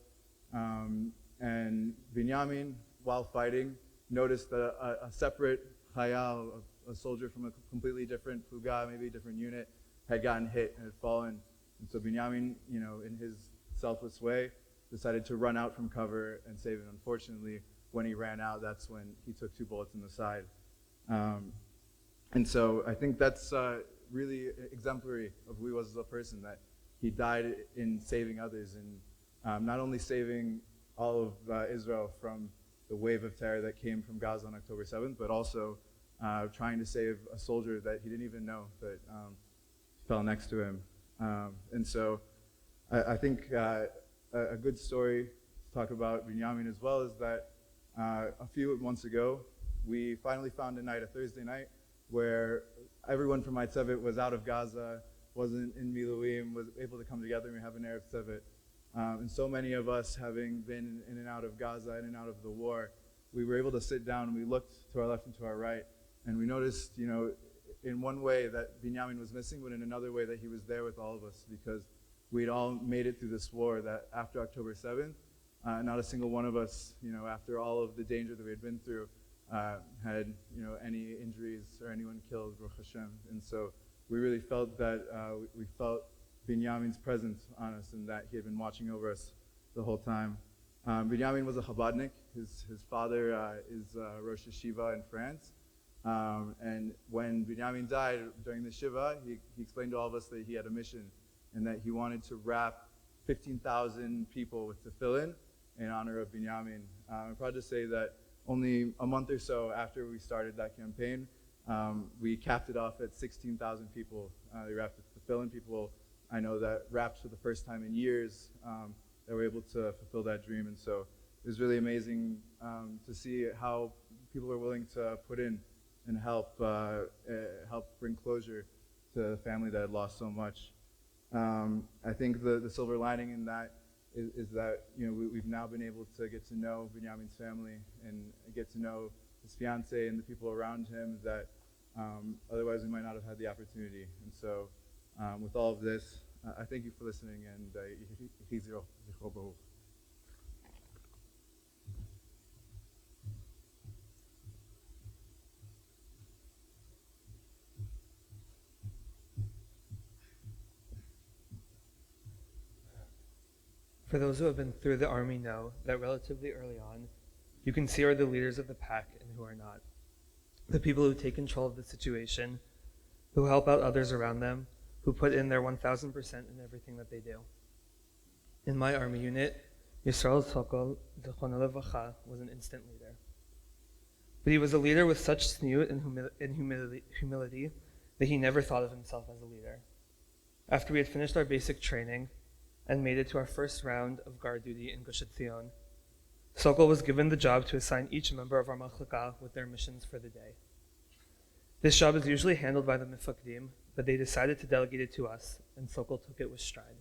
And Binyamin, while fighting, noticed that a separate chayal, a soldier from a completely different pluga, maybe a different unit, had gotten hit and had fallen And so Binyamin, in his selfless way, decided to run out from cover and save it. Unfortunately, when he ran out, that's when he took 2 bullets in the side. And so I think that's really exemplary of who he was as a person, that he died in saving others, and not only saving all of Israel from the wave of terror that came from Gaza on October 7th, but also trying to save a soldier that he didn't even know that fell next to him. And so I think a good story to talk about Binyamin as well is that a few months ago, we finally found a Thursday night, where everyone from Tevet was out of Gaza, wasn't in Miluim, was able to come together and we have an Erev Tevet. And so many of us, having been in and out of Gaza, in and out of the war, we were able to sit down and we looked to our left and to our right, and we noticed, in one way that Binyamin was missing, but in another way that he was there with all of us, because we'd all made it through this war, that after October 7th, not a single one of us, after all of the danger that we had been through, had any injuries or anyone killed, Baruch Hashem. And so we really felt that we felt Binyamin's presence on us, and that he had been watching over us the whole time. Binyamin was a Chabadnik. His father is Rosh Yeshiva in France. And when Binyamin died during the Shiva, he explained to all of us that he had a mission, and that he wanted to wrap 15,000 people with tefillin in honor of Binyamin. I'm proud to say that only a month or so after we started that campaign, we capped it off at 16,000 people. They wrapped with tefillin. People I know that wrapped for the first time in years, that were able to fulfill that dream. And so it was really amazing to see how people are willing to put in and help bring closure to the family that had lost so much. I think the silver lining in that is that we've now been able to get to know Binyamin's family and get to know his fiance and the people around him that otherwise we might not have had the opportunity. And so with all of this, I thank you for listening, and Yehi Zichro Baruch. For those who have been through the army know that relatively early on, you can see who are the leaders of the pack and who are not. The people who take control of the situation, who help out others around them, who put in their 1,000% in everything that they do. In my army unit, Yisrael Sokol, Zechrono Levacha, was an instant leader. But he was a leader with such tzniut and humility that he never thought of himself as a leader. After we had finished our basic training and made it to our first round of guard duty in Gush Etzion, Sokol was given the job to assign each member of our machlaka with their missions for the day. This job is usually handled by the mifakdim, but they decided to delegate it to us, and Sokol took it with stride.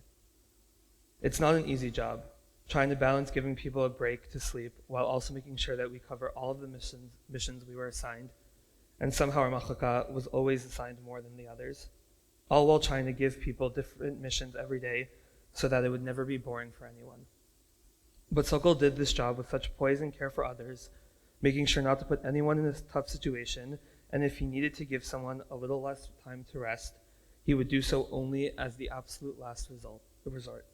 It's not an easy job, trying to balance giving people a break to sleep while also making sure that we cover all of the missions we were assigned, and somehow our machlaka was always assigned more than the others, all while trying to give people different missions every day so that it would never be boring for anyone. But Sokol did this job with such poise and care for others, making sure not to put anyone in a tough situation, and if he needed to give someone a little less time to rest, he would do so only as the absolute last resort.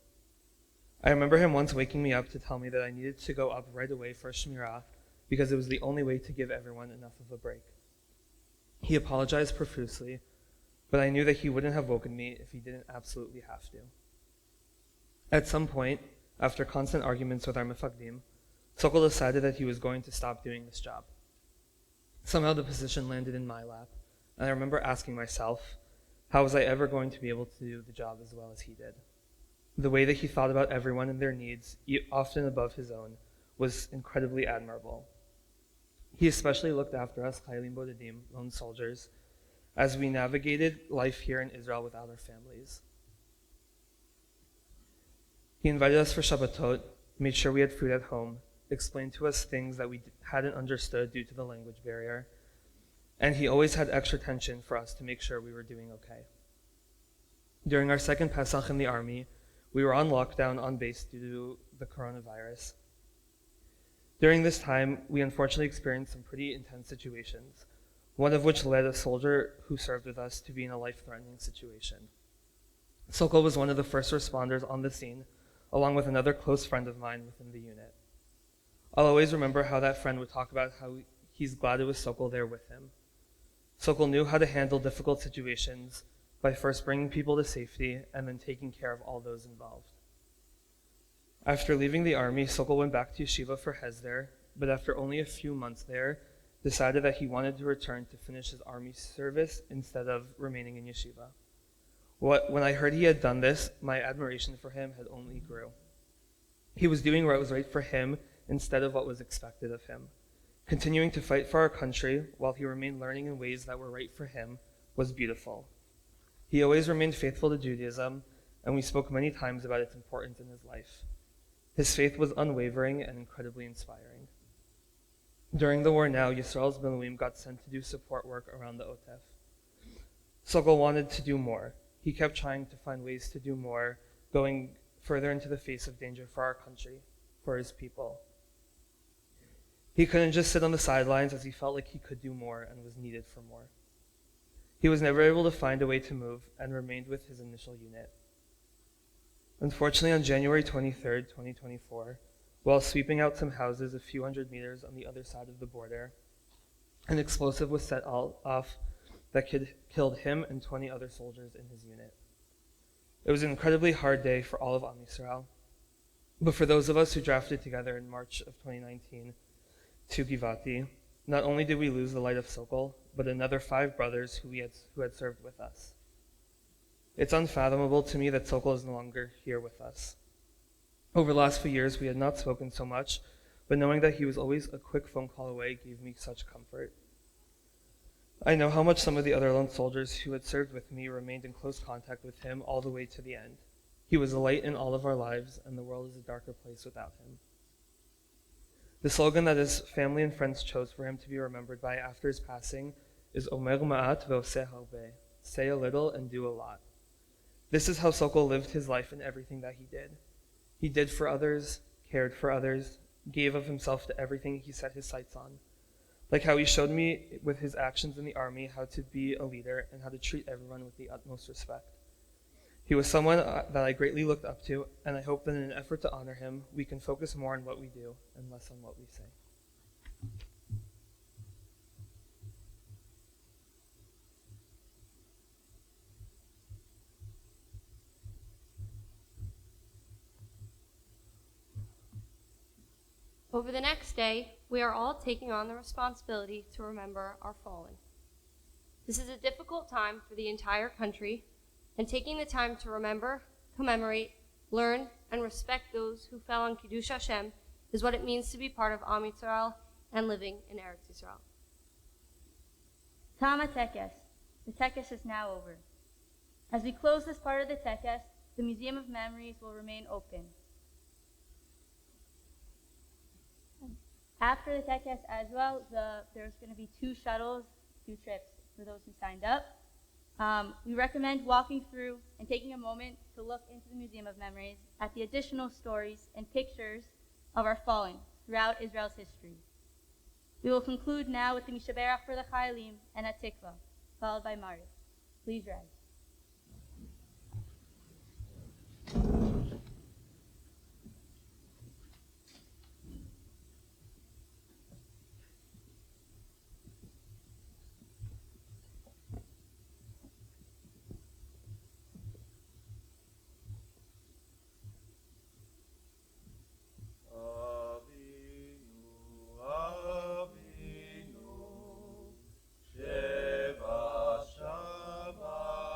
I remember him once waking me up to tell me that I needed to go up right away for a shmirah because it was the only way to give everyone enough of a break. He apologized profusely, but I knew that he wouldn't have woken me if he didn't absolutely have to. At some point, after constant arguments with our mifakdim, Sokol decided that he was going to stop doing this job. Somehow the position landed in my lap, and I remember asking myself, how was I ever going to be able to do the job as well as he did? The way that he thought about everyone and their needs, often above his own, was incredibly admirable. He especially looked after us, Chayalim Bodedim, lone soldiers, as we navigated life here in Israel without our families. He invited us for Shabbatot, made sure we had food at home, explained to us things that we hadn't understood due to the language barrier, and he always had extra attention for us to make sure we were doing okay. During our second Pesach in the army, we were on lockdown on base due to the coronavirus. During this time, we unfortunately experienced some pretty intense situations, one of which led a soldier who served with us to be in a life-threatening situation. Sokol was one of the first responders on the scene, along with another close friend of mine within the unit. I'll always remember how that friend would talk about how he's glad it was Sokol there with him. Sokol knew how to handle difficult situations by first bringing people to safety and then taking care of all those involved. After leaving the army, Sokol went back to yeshiva for Hesder, but after only a few months there, decided that he wanted to return to finish his army service instead of remaining in yeshiva. When I heard he had done this, my admiration for him had only grew. He was doing what was right for him instead of what was expected of him. Continuing to fight for our country while he remained learning in ways that were right for him was beautiful. He always remained faithful to Judaism, and we spoke many times about its importance in his life. His faith was unwavering and incredibly inspiring. During the war now, Yisrael's Miluim got sent to do support work around the Otef. Sokol wanted to do more. He kept trying to find ways to do more, going further into the face of danger for our country, for his people. He couldn't just sit on the sidelines as he felt like he could do more and was needed for more. He was never able to find a way to move and remained with his initial unit. Unfortunately, on January 23rd, 2024, while sweeping out some houses a few hundred meters on the other side of the border, an explosive was set off that killed him and 20 other soldiers in his unit. It was an incredibly hard day for all of Am Yisrael, but for those of us who drafted together in March of 2019 to Givati, not only did we lose the light of Sokol, but another 5 brothers who had served with us. It's unfathomable to me that Sokol is no longer here with us. Over the last few years, we had not spoken so much, but knowing that he was always a quick phone call away gave me such comfort. I know how much some of the other lone soldiers who had served with me remained in close contact with him all the way to the end. He was a light in all of our lives, and the world is a darker place without him. The slogan that his family and friends chose for him to be remembered by after his passing is Omer Ma'at ve'oseh harbe, say a little and do a lot. This is how Sokol lived his life in everything that he did. He did for others, cared for others, gave of himself to everything he set his sights on. Like how he showed me with his actions in the army how to be a leader and how to treat everyone with the utmost respect. He was someone that I greatly looked up to, and I hope that in an effort to honor him, we can focus more on what we do and less on what we say. Over the next day, we are all taking on the responsibility to remember our fallen. This is a difficult time for the entire country, and taking the time to remember, commemorate, learn, and respect those who fell on Kiddush Hashem is what it means to be part of Am Yisrael and living in Eretz Yisrael. Tama Tekes. The Tekes is now over. As we close this part of the Tekes, the Museum of Memories will remain open. After the Tekes as well, there's going to be 2 shuttles, 2 trips for those who signed up. We recommend walking through and taking a moment to look into the Museum of Memories at the additional stories and pictures of our fallen throughout Israel's history. We will conclude now with the Mishaberach for the Chayalim and Atikva, followed by Mariv. Please rise. Sheva Shabbat.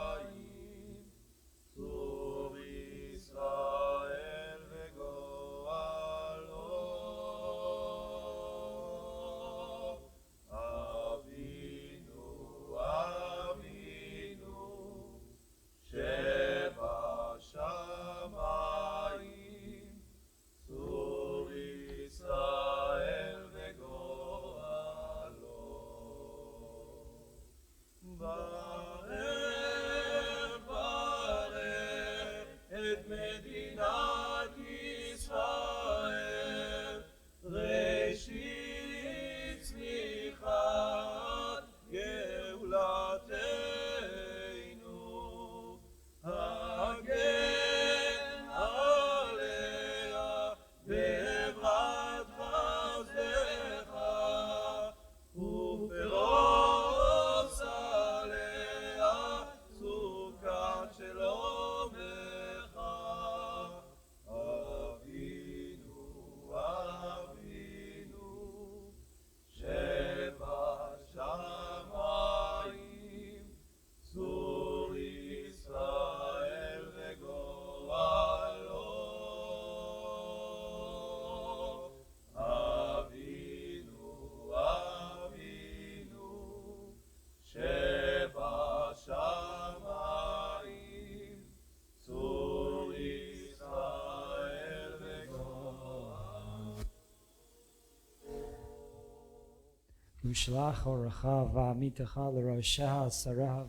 ושלח אורך ועמיתך לראשיה שריה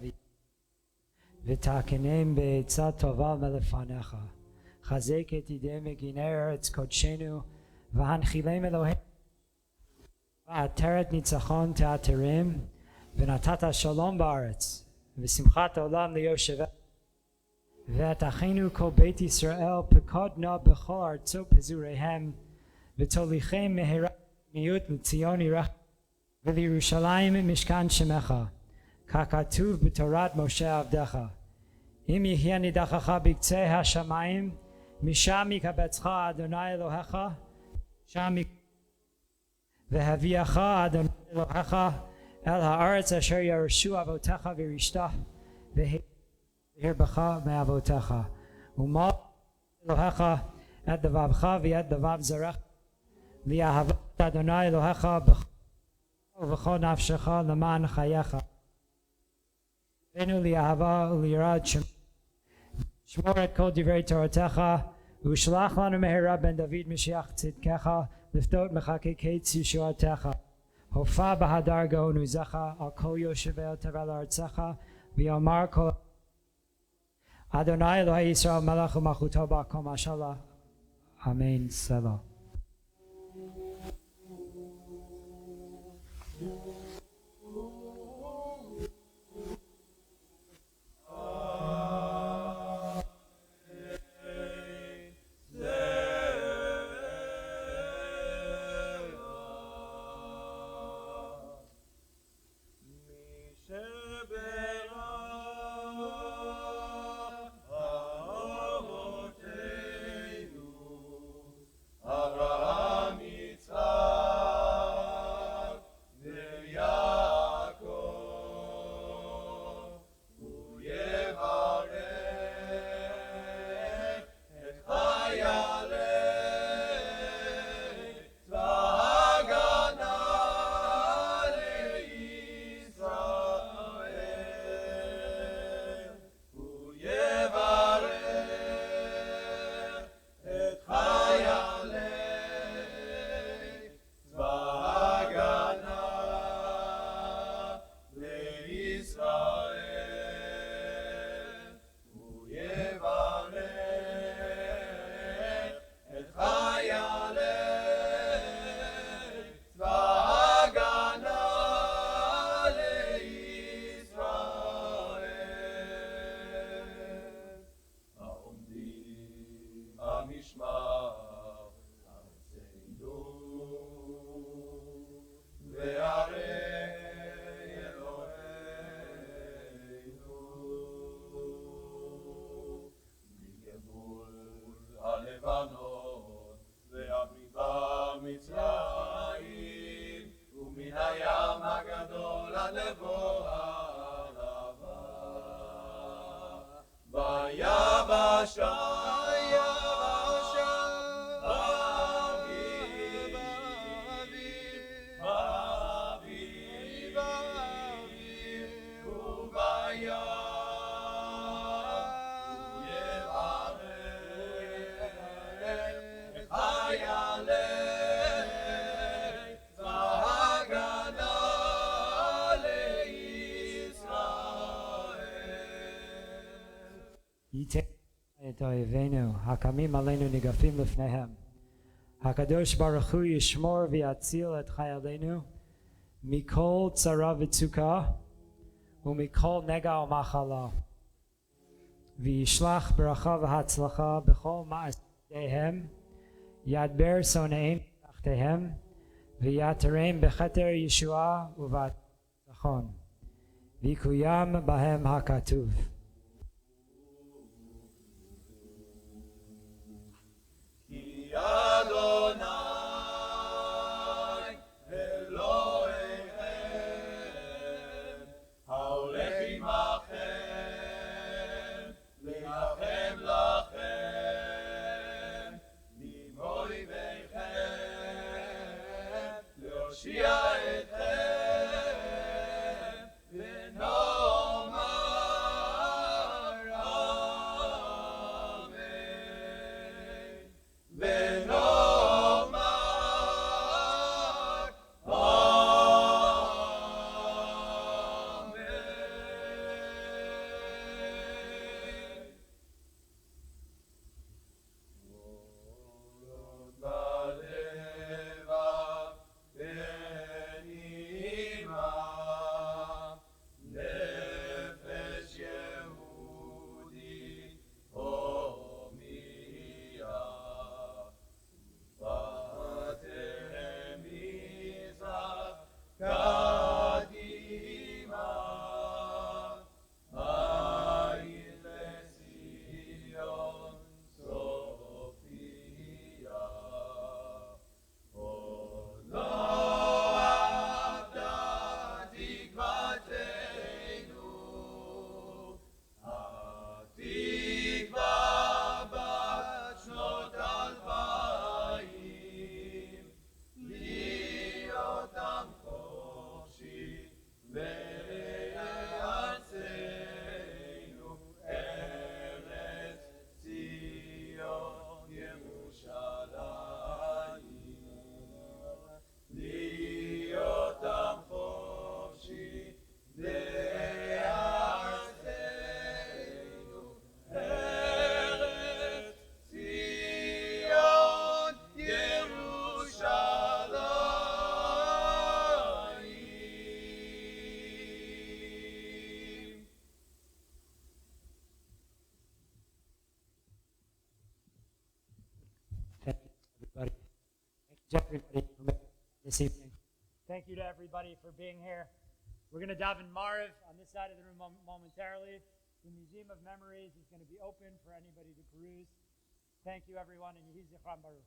ותקנם בעצה טובה מלפניך. חזק את ידי מגיני ארץ קודשנו והנחילם אלוהים. ועטרת ניצחון תעטרם ונתת שלום בארץ ושמחת עולם ליושביה. ואת אחינו כל בית ישראל פקוד נא בכל ארצות פזוריהם ותוליכם מהרה מיעוט לציון עירך ולירושלים משכן שמך ככתוב בתורת משה עבדך. אם יהיה נידחך בקצה השמיים משם יקבצך אדוני אלוהיך שם והביאך אדוני אלוהיך אל הארץ אשר ירשו אבותיך וירשתה והרבך מאבותיך ומל אלוהיך את לבבך ואת לבב זרעך לאהבת אדוני אלוהיך ובכל נפשך למען חייך. הבאנו לאהבה וליראת שמור את כל דברי תורתך ושלח לנו מהרה בן דוד משיח צדקך לפדות מחקקי ישועתך. הופע בהדר גאון עוזך על כל יושבי תבל ארצך ויאמר כל אדוני אלוהי ישראל מלך ומלכותו בכל משלה אמן סלה. ייתן את אויבינו הקמים עלינו ניגפים לפניהם. הקדוש ברוך הוא ישמור ויציל את חיילינו מכל צרה וצוקה ומכל נגע ומחלה, וישלח ברכה והצלחה בכל מעשיהם, ידבר שונאיהם תחתיהם, ויעטרם בכתר ישועה ובביטחון, ויקוים בהם הכתוב. אתכם ונאמר to everybody who made it this evening. Thank you to everybody for being here. We're going to daven Mariv on this side of the room momentarily. The Museum of Memories is going to be open for anybody to peruse. Thank you, everyone, and Yehi Zichron Baruch.